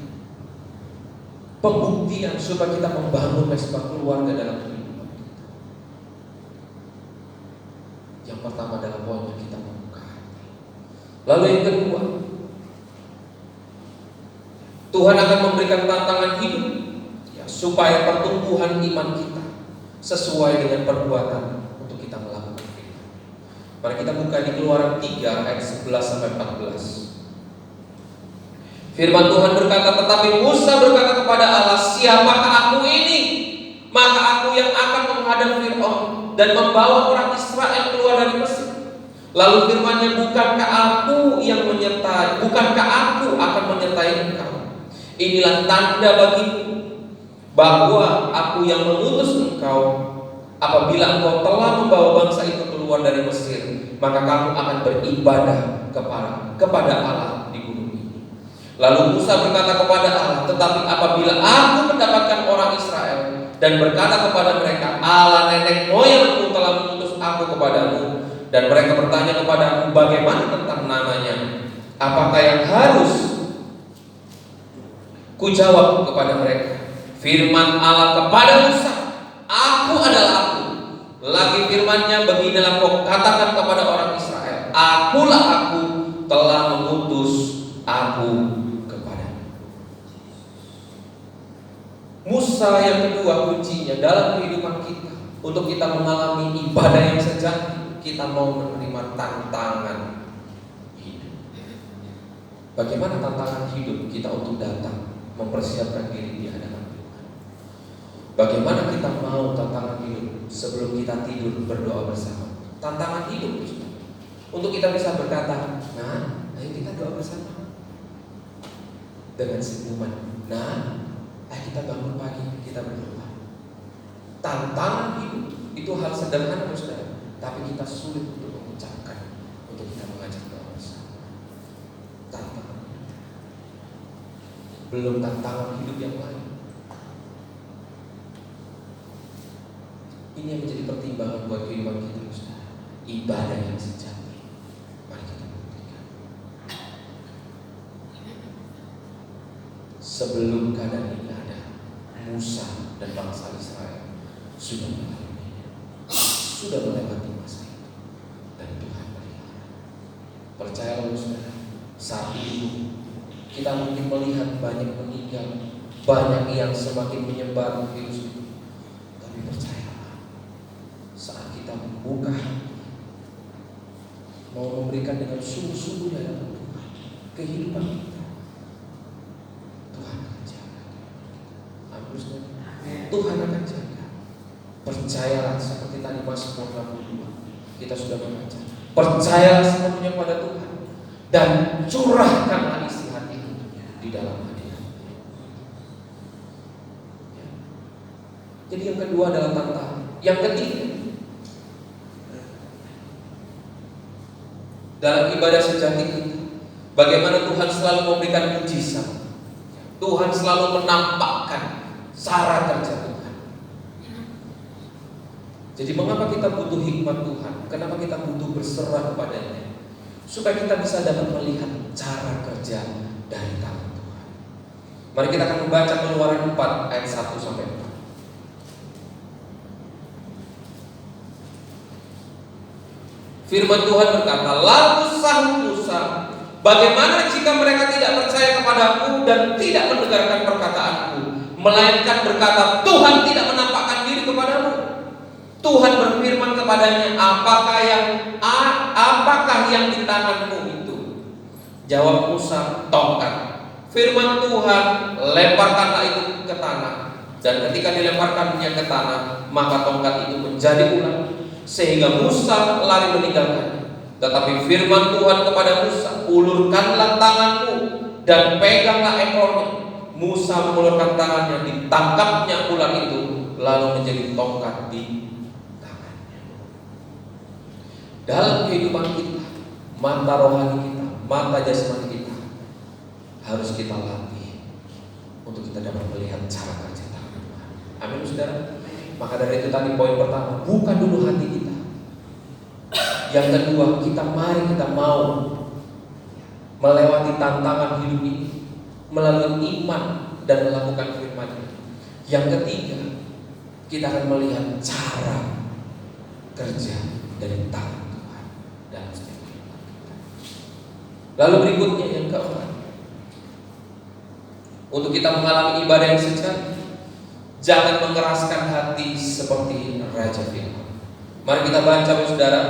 Pembuktian supaya kita membangun mesbah keluarga dalam kehidupan kita. Yang pertama adalah poinnya kita membuka hati. Lalu yang kedua, Tuhan akan memberikan tantangan hidup ya, supaya pertumbuhan iman kita sesuai dengan perbuatan untuk kita melakukan itu. Mari kita buka di Keluaran 3 ayat 11-14. Firman Tuhan berkata, tetapi Musa berkata kepada Allah, siapakah aku ini? Maka aku yang akan menghadap Fir'aun dan membawa orang Israel keluar dari Mesir. Lalu firman-Nya, bukankah aku akan menyertai engkau? Inilah tanda bagimu bahwa aku yang mengutus engkau. Apabila engkau telah membawa bangsa itu keluar dari Mesir, maka kamu akan beribadah kepada Allah di gunung ini. Lalu Musa berkata kepada Allah, tetapi apabila aku mendapatkan orang Israel dan berkata kepada mereka, Allah nenek moyangku telah mengutus aku kepadamu, dan mereka bertanya kepadamu, bagaimana tentang namanya? Apakah yang harus kujawab kepada mereka? Firman Allah kepada Musa, aku adalah aku. Lagi firman-Nya, beginilah kau katakan kepada orang Israel, akulah aku, telah mengutus aku kepadamu. Musa yang kedua kuncinya dalam kehidupan kita. Untuk kita mengalami ibadah yang sejati, kita mau menerima tantangan hidup. Bagaimana tantangan hidup kita untuk datang mempersiapkan diri di hadapan Tuhan? Bagaimana kita mau tantangan hidup sebelum kita tidur berdoa bersama? Tantangan hidup itu untuk kita bisa berkata, nah, ayo kita doa bersama dengan senyuman. Nah, ayo kita bangun pagi, kita berdoa. Tantangan hidup itu hal sederhana, saudara, tapi kita sulit untuk mengucapkan, untuk kita mengajak doa bersama. Tantangan hidup. Belum tantangan hidup yang lain. Ini yang menjadi pertimbangan buat kehidupan kita, saudara. Ibadah yang sejati. Mari kita buktikan. Sebelum keadaan ini ada, Musa dan bangsa Israel sudah melewati masa itu, dan Tuhan melihara. Percayalah saudara, saat itu kita mungkin melihat banyak meninggal, banyak yang semakin menyebar virus itu, tapi percayalah, saat kita membuka hati, mau memberikan dengan sungguh-sungguh dalam Tuhan kehidupan kita, Tuhan akan jaga. Amin. Tuhan akan jaga. Percayalah, seperti tadi Mazmur 62 kita sudah membaca. Percayalah sepenuhnya pada Tuhan dan curahkanlah isi hatimu di dalam hadirat. Ya. Jadi yang kedua adalah tantangan. Yang ketiga, dalam ibadah sejati kita, bagaimana Tuhan selalu memberikan mujizat. Tuhan selalu menampakkan cara kerja Tuhan. Jadi mengapa kita butuh hikmat Tuhan? Kenapa kita butuh berserah kepadanya? Supaya kita bisa dapat melihat cara kerja dari tangan Tuhan. Mari kita akan membaca Keluaran 4 ayat 1 sampai 4. Firman Tuhan berkata, lalu sahut Musa, bagaimana jika mereka tidak percaya kepadaku dan tidak mendengarkan perkataanku, melainkan berkata, Tuhan tidak menampakkan diri kepadamu. Tuhan berfirman kepadanya, apakah yang di tanganmu itu? Jawab Musa, tongkat. Firman Tuhan, lemparkanlah itu ke tanah. Dan ketika dilemparkannya ke tanah, maka tongkat itu menjadi ular, sehingga Musa lari meninggalkannya. Tetapi firman Tuhan kepada Musa, ulurkanlah tanganmu dan peganglah ekornya. Musa mengulurkan tangannya, ditangkapnya ular itu, lalu menjadi tongkat di tangannya. Dalam kehidupan kita, mata rohani kita, mata jasmani kita harus kita latih untuk kita dapat melihat cara kerja tangan Tuhan. Amin, saudara. Maka dari itu tadi poin pertama, buka dulu hati kita. Yang kedua, mari kita mau melewati tantangan hidup ini melalui iman dan melakukan firman-Nya. Yang ketiga, kita akan melihat cara kerja dari tangan Tuhan dalam setiap kehidupan kita. Lalu berikutnya yang keempat, untuk kita mengalami ibadah yang sejati, jangan mengeraskan hati seperti Raja Firaun. Mari kita baca, saudara,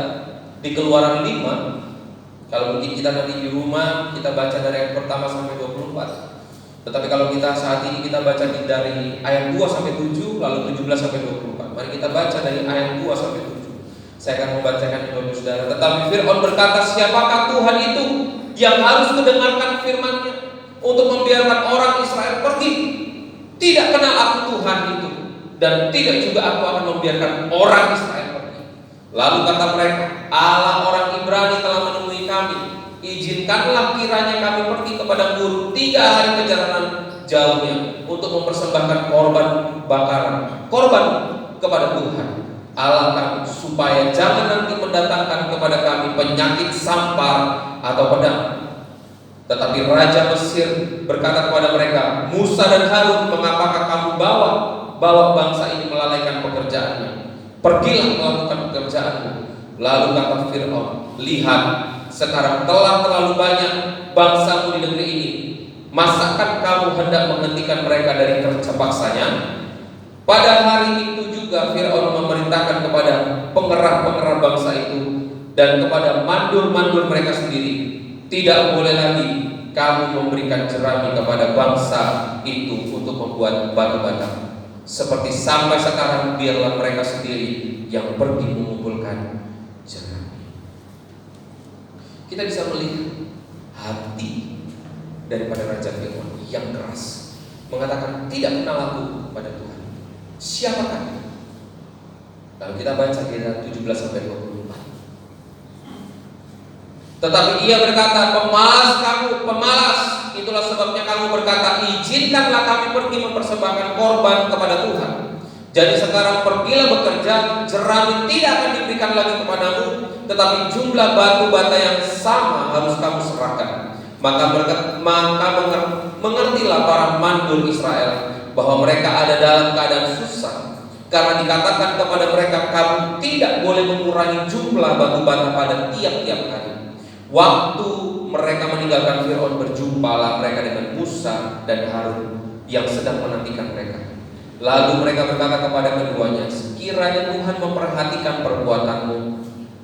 di Keluaran 5. Kalau mungkin kita nanti di rumah, kita baca dari ayat pertama sampai 24. Tetapi kalau kita saat ini kita baca dari ayat 2 sampai 7, lalu 17 sampai 24. Mari kita baca dari ayat 2 sampai 7. Saya akan membacakan kepada saudara. Tetapi Firaun berkata, siapakah Tuhan itu yang harus mendengarkan firman-Nya untuk membiarkan orang Israel pergi? Tidak kenal aku Tuhan itu, dan tidak juga aku akan membiarkan orang Israel pergi. Lalu kata mereka, Allah orang Ibrani telah menemui kami. Izinkanlah kiranya kami pergi kepada guru 3 hari perjalanan jauhnya untuk mempersembahkan korban bakaran, korban kepada Tuhan Allah kami, supaya jangan nanti mendatangkan kepada kami penyakit sampar atau pedang. Tetapi Raja Mesir berkata kepada mereka, Musa dan Harun, mengapakah kamu bawa bangsa ini melalaikan pekerjaannya? Pergilah melakukan pekerjaanmu. Lalu kata Firaun, lihat, sekarang telah terlalu banyak bangsamu di negeri ini. Masakan kamu hendak menghentikan mereka dari kerja paksanya? Pada hari itu juga Firaun memerintahkan kepada pengerah-pengerah bangsa itu dan kepada mandur-mandur mereka sendiri, tidak boleh lagi kamu memberikan jerami kepada bangsa itu untuk membuat batu bata. Seperti sampai sekarang, biarlah mereka sendiri yang pergi mengumpulkan jerami. Kita bisa melihat hati daripada Raja Firaun yang keras, mengatakan tidak kenal aku kepada Tuhan. Siapakah dia? Lalu kita baca di ayat 17 sampai 24. Tetapi ia berkata, pemalas kamu, pemalas. Itulah sebabnya kamu berkata, izinkanlah kami pergi mempersembahkan korban kepada Tuhan. Jadi sekarang pergilah bekerja, jerami tidak akan diberikan lagi kepadamu, tetapi jumlah batu bata yang sama harus kamu serahkan. Maka mengertilah para mandur Israel bahwa mereka ada dalam keadaan susah, karena dikatakan kepada mereka, kamu tidak boleh mengurangi jumlah batu bata pada tiap-tiap hari. Waktu mereka meninggalkan Firaun, berjumpalah mereka dengan Musa dan Harun yang sedang menantikan mereka. Lalu mereka berkata kepada keduanya, sekiranya Tuhan memperhatikan perbuatanmu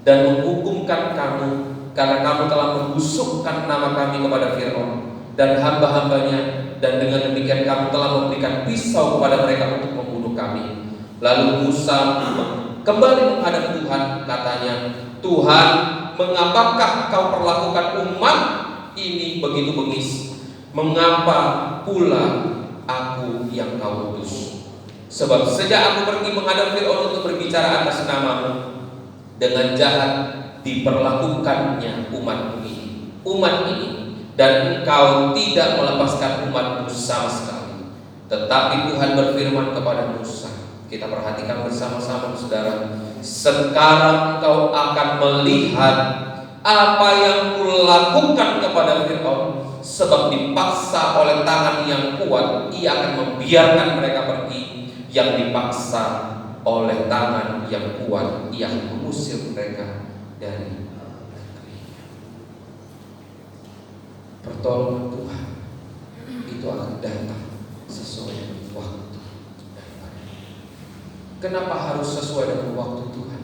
dan menghukumkan kamu, karena kamu telah membusukkan nama kami kepada Firaun dan hamba-hambanya, dan dengan demikian kamu telah memberikan pisau kepada mereka untuk membunuh kami. Lalu Musa kembali menghadap Tuhan, katanya, Tuhan, mengapakah kau perlakukan umat ini begitu bengis? Mengapa pula aku yang kau utus? Sebab sejak aku pergi menghadap Firaun untuk berbicara atas namamu, dengan jahat diperlakukannya umat ini, dan engkau tidak melepaskan umatmu sama sekali. Tetapi Tuhan berfirman kepada Musa. Kita perhatikan bersama-sama, saudara. sekarang engkau akan melihat apa yang kulakukan kepada Fir'aun. Sebab dipaksa oleh tangan yang kuat, ia akan membiarkan mereka pergi. Yang dipaksa oleh tangan yang kuat, ia akan mengusir mereka dari negeri. Pertolongan Tuhan itu akan datang sesuai dengan waktu daripada. Kenapa harus sesuai dengan waktu Tuhan?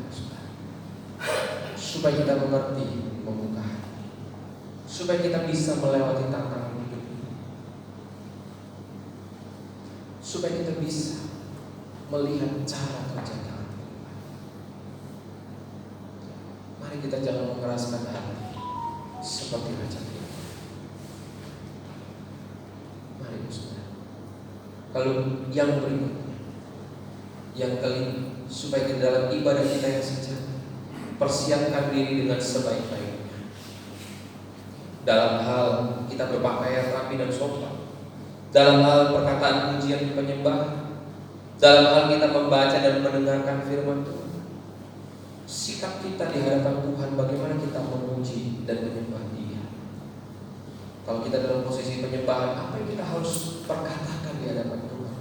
Supaya kita mengerti, membuka hati, supaya kita bisa melewati tantangan hidup ini, supaya kita bisa melihat cara kerja Tuhan. Mari kita jangan mengeraskan hati seperti Raja Fir'aun. Mari saudara. Kalau yang berikutnya, yang kelima, supaya di dalam ibadah kita yang sejati, persiapkan diri dengan sebaik-baiknya. Dalam hal kita berpakaian rapi dan sopan, dalam hal perkataan pujian penyembahan, dalam hal kita membaca dan mendengarkan firman Tuhan, sikap kita di hadapan Tuhan, bagaimana kita memuji dan menyembah Dia. Kalau kita dalam posisi penyembahan, apa yang kita harus perkatakan di hadapan Tuhan?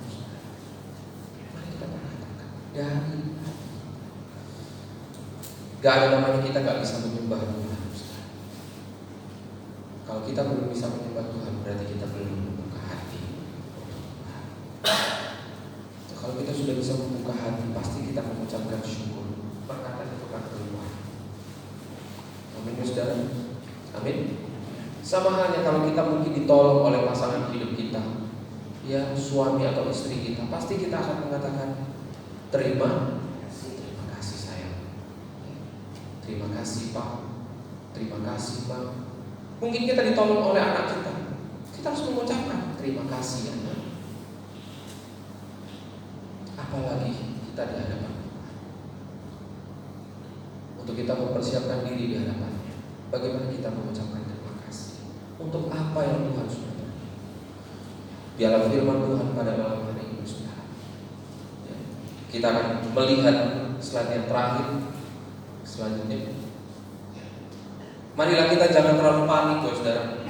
Mari kita perkatakan dari hati. Gak ada namanya kita gak bisa menyembah Tuhan. Kalau kita belum bisa menyembah Tuhan, berarti kita belum membuka hati. Kalau kita sudah bisa membuka hati, pasti kita mengucapkan syukur. Perkataan itu akan keluar. Amin, saudara. Amin. Sama halnya kalau kita mungkin ditolong oleh pasangan hidup kita, ya suami atau istri kita, pasti kita akan mengatakan terima kasih sayang, terima kasih Pak, terima kasih Pak. Mungkin kita ditolong oleh anak kita harus mengucapkan terima kasih ya. Apalagi kita di hadapan Tuhan. Untuk kita mempersiapkan diri di hadapannya, bagaimana kita mengucapkan terima kasih untuk apa yang Tuhan sudah berikan. Biarlah firman Tuhan pada malam hari ini saudara, ya, kita akan melihat slide yang terakhir selanjutnya. Marilah kita jangan terlalu panik saudara,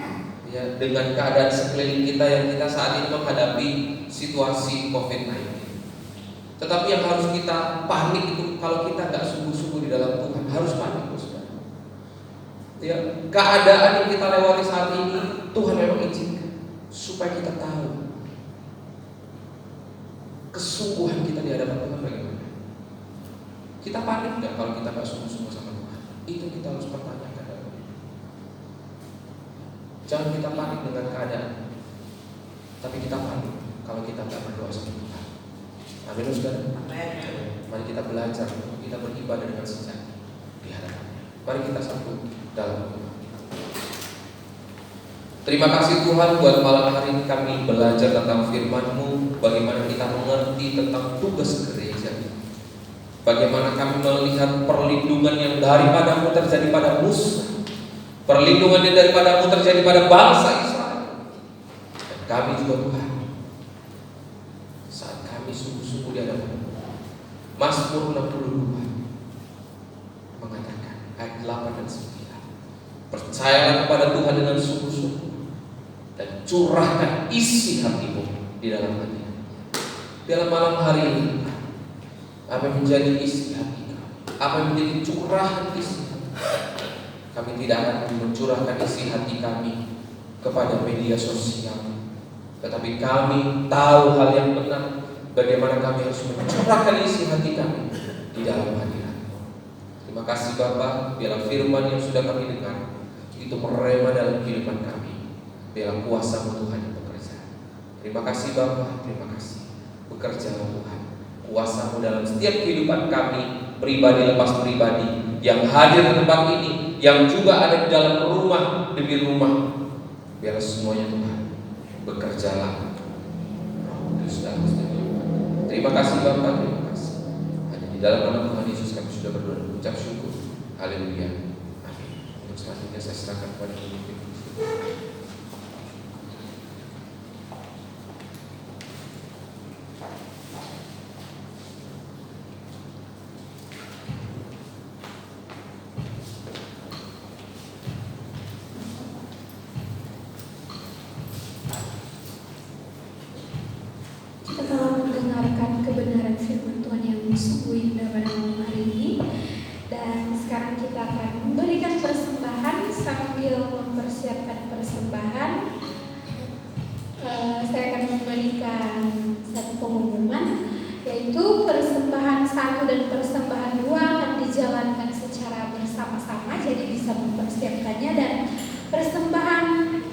ya, dengan keadaan sekeliling kita yang kita saat ini menghadapi situasi COVID-19. Tetapi yang harus kita panik itu kalau kita nggak sungguh-sungguh di dalam Tuhan, harus panik saudara. Ya, keadaan yang kita lewati saat ini Tuhan memang izinkan supaya kita tahu kesungguhan kita di hadapan Tuhan bagaimana. Kita panik nggak kalau kita nggak sungguh-sungguh sama Tuhan? Itu kita harus pertanyakan. Jangan kita panik dengan keadaan, tapi kita panik kalau kita nggak berdoa sama Tuhan. Amin, saudara. Mari kita belajar untuk kita beribadah dengan sejati di hadapannya. Mari kita sambut dalam doa. Terima kasih Tuhan buat malam hari ini kami belajar tentang firman-Mu, bagaimana kita mengerti tentang tugas gereja, bagaimana kami melihat perlindungan yang daripada-Mu terjadi pada Musa, perlindungan yang daripada-Mu terjadi pada bangsa Israel. Dan kami juga Tuhan, saat kami sungguh-sungguh di hadapan-Mu, Mazmur 62 mengatakan ayat 8 dan 9, percayalah kepada Tuhan dengan sungguh-sungguh dan curahkan isi hatimu di dalam hati. Dalam malam hari ini, apa yang menjadi isi hati kami, apa yang menjadi curahan isi hati kami, tidak akan mencurahkan isi hati kami kepada media sosial, tetapi kami tahu hal yang benar, bagaimana kami harus mencurahkan isi hati kami di dalam hadirat-Mu. Terima kasih Bapa, biarlah firman yang sudah kami dengar itu merema dalam kehidupan kami. Biarlah kuasa-Mu Tuhan yang bekerja. Terima kasih Bapa, terima kasih. Bekerjalah Tuhan, kuasa-Mu dalam setiap kehidupan kami, pribadi lepas pribadi, yang hadir di tempat ini, yang juga ada di dalam rumah demi rumah. Biarlah semuanya Tuhan, bekerjalah Roh Kudus dalam setiap kehidupan. Terima kasih Bapa, terima kasih. Hanya di dalam nama Tuhan Yesus kami sudah berdoa dan mengucap syukur. Haleluya. Amin. Untuk selanjutnya saya serahkan kepada pemimpin. sungguh indah pada malam hari ini. Dan sekarang kita akan memberikan persembahan sambil mempersiapkan persembahan. Saya akan memberikan satu pengumuman, yaitu persembahan 1 dan persembahan 2 akan dijalankan secara bersama-sama, jadi bisa mempersiapkannya. Dan persembahan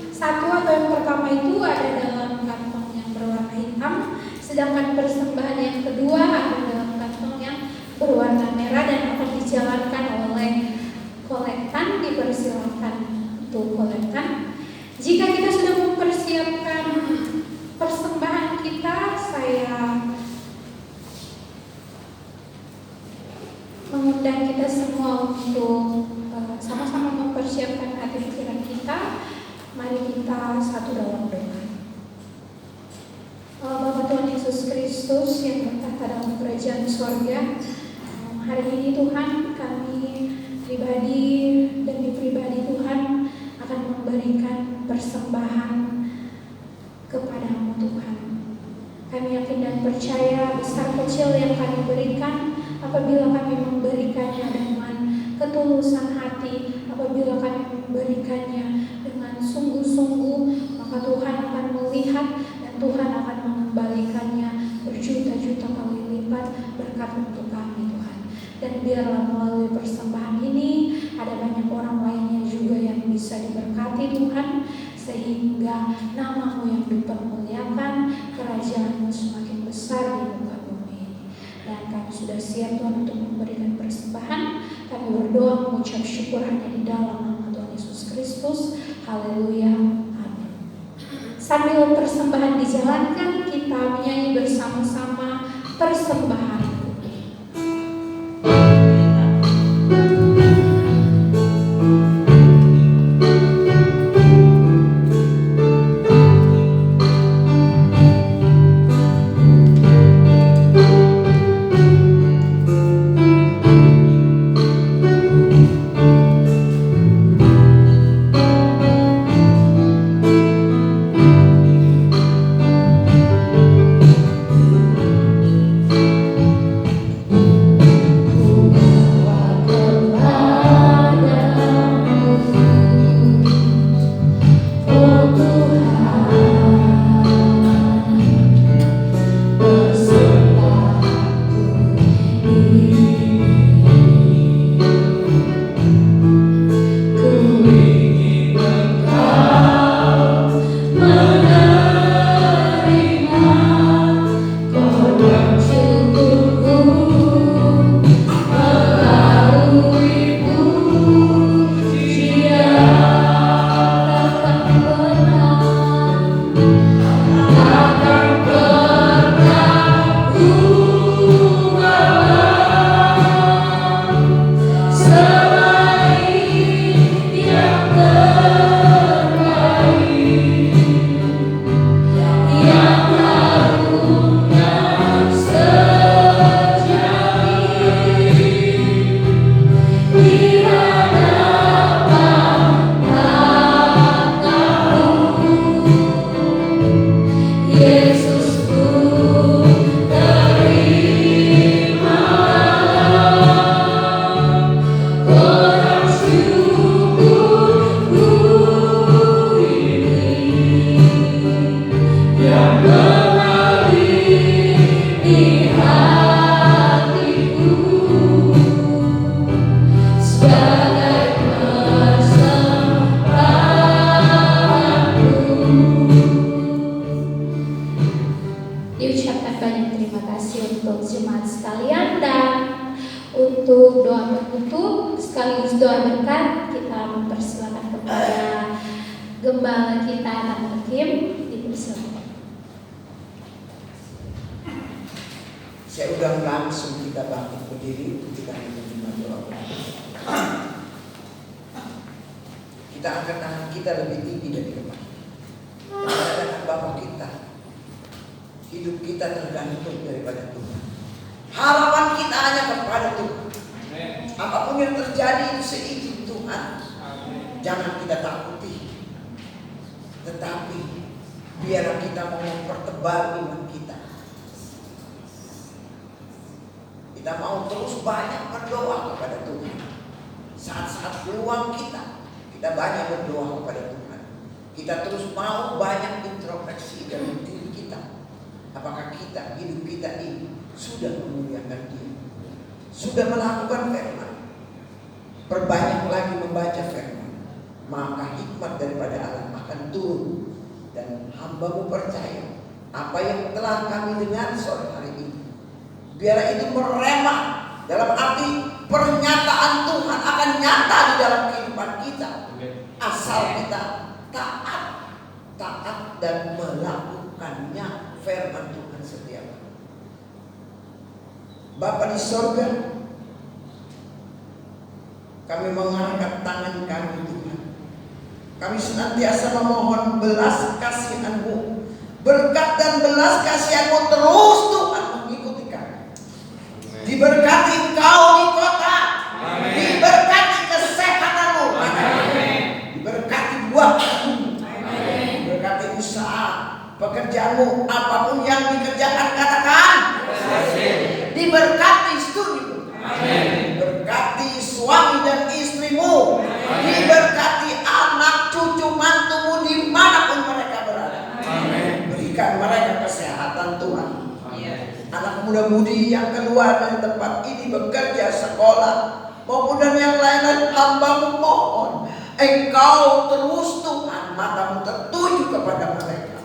1 atau yang pertama itu ada dalam kantong yang berwarna hitam, sedangkan persembahan yang kedua ada dalam kantong yang berwarna merah dan akan dijalankan oleh kolektan. Dipersilakan untuk kolektan. Jika kita sudah mempersiapkan persembahan kita, saya mengundang kita semua untuk sama-sama mempersiapkan hati pikiran kita. Mari kita satu dalam doa. Bapa Tuhan Yesus Kristus yang bertata dalam kerajaan sorga, hari ini Tuhan kami pribadi demi pribadi Tuhan akan memberikan persembahan kepadamu Tuhan. Kami yakin dan percaya besar kecil yang kami berikan, apabila kami memberikannya dengan ketulusan hati, apabila kami memberikannya dengan sungguh-sungguh, maka Tuhan akan melihat dan Tuhan akan mengembalikannya berjuta-juta kali lipat berkat untuk kami Tuhan. Dan biarlah melalui persembahan ini ada banyak orang lainnya juga yang bisa diberkati Tuhan, sehingga nama-Mu yang dipermuliakan, kerajaan-Mu semakin besar di muka bumi ini. Dan kami sudah siap Tuhan untuk memberikan persembahan. Kami berdoa mengucap syukur hanya di dalam nama Tuhan Yesus Kristus. Haleluya. Amin. Sambil persembahan dijalankan, kita menyanyi bersama-sama persembahan. Diucapkan banyak terima kasih untuk jemaat sekalian, dan untuk doa penutup sekaligus doa berkat kita mempersilakan kepada gembala kita Tante Kim. Dipersilakan. Saya undang langsung kita bangkit berdiri untuk kita menerima doa berkat. Kita angkat tangan kita lebih tinggi dari depan. Dengan Bapa kita. Hidup kita tergantung daripada Tuhan. Harapan kita hanya kepada Tuhan. Apapun yang terjadi itu seizin Tuhan. Jangan kita takuti. Tetapi biarlah kita mau mempertebal iman kita. Kita mau terus banyak berdoa kepada Tuhan. Saat-saat peluang kita banyak berdoa kepada Tuhan. Kita terus mau banyak introspeksi dalam diri kita. Apakah hidup kita ini sudah memuliakan Dia, sudah melakukan firman. Perbanyak lagi membaca firman, maka hikmat daripada Allah akan turun. Dan hamba-Mu percaya apa yang telah kami dengar sore hari ini, biar itu merema dalam arti pernyataan Tuhan akan nyata di dalam kehidupan kita. Asal kita taat dan melakukannya firman Tuhan setiap hari. Bapa di sorga, kami mengangkat tangan kami Tuhan. Kami senantiasa memohon belas kasihan-Mu, berkat dan belas kasihan-Mu terus Tuhan mengikuti kami. Diberkati Engkau di kota, diberkati kesehatan-Mu, diberkati buah-Mu, diberkati usaha, pekerjaan-Mu, apapun yang dikerjakan katakan, diberkati studi-Mu, diberkati suami dan istri-Mu, diberkati anak cucu mantu-Mu dimanapun mereka berada. Berikan mereka kesehatan Tuhan. Anak muda-mudi yang keluar dari tempat ini bekerja, sekolah maupun dan yang lain-lain, hamba-Mu mohon Engkau terus Tuhan mata-Mu tertuju kepada mereka.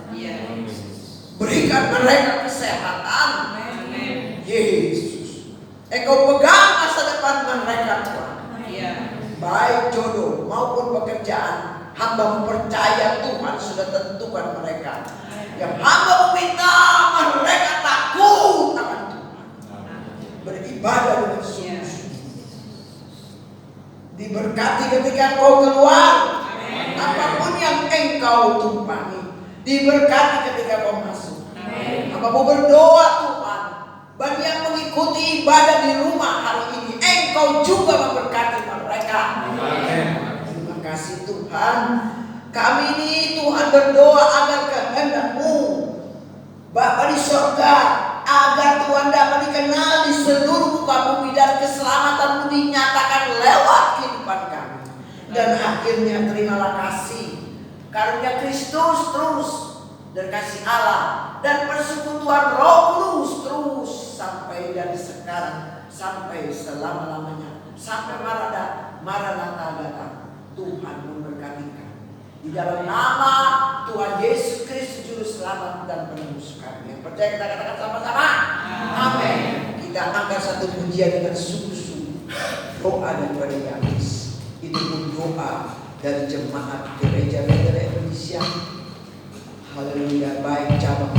Berikan mereka kesehatan. Yesus, Engkau pegang masa depan mereka Tuhan. Baik jodoh maupun pekerjaan, hamba-Mu percaya Tuhan sudah tentukan mereka. Yang hamba-Mu minta mereka takut akan Tuhan, beribadah dengan sungguh-sungguh. Diberkati ketika Engkau keluar, apapun yang Engkau tumpangi. Diberkati ketika Engkau masuk. Hamba-Mu berdoa Tuhan, bagi yang mengikuti ibadah di rumah hari ini, Engkau juga memberkati mereka. Terima kasih Tuhan. Kami ini Tuhan berdoa agar kehendak-Mu Bapa di surga, agar Tuhan dapat dikenal di seluruh muka bumi dan keselamatan-Mu dinyatakan lewat kehidupan kami. Dan akhirnya terimalah kasih karunia Kristus terus, dan kasih Allah dan persekutuan Roh Kudus terus sampai dari sekarang sampai selama-lamanya, sampai Maranatha datang. Tuhan memberkati kami. Di dalam nama Tuhan Yesus Kristus Juru Selamat dan Penebus kami. Yang percaya kita katakan sama-sama. Amin. Kita angkat satu pujian dengan sungguh-sungguh. Doa daripada Yanis. Itu pun doa dari jemaat gereja Bethel Indonesia. Haleluya. Baik cabang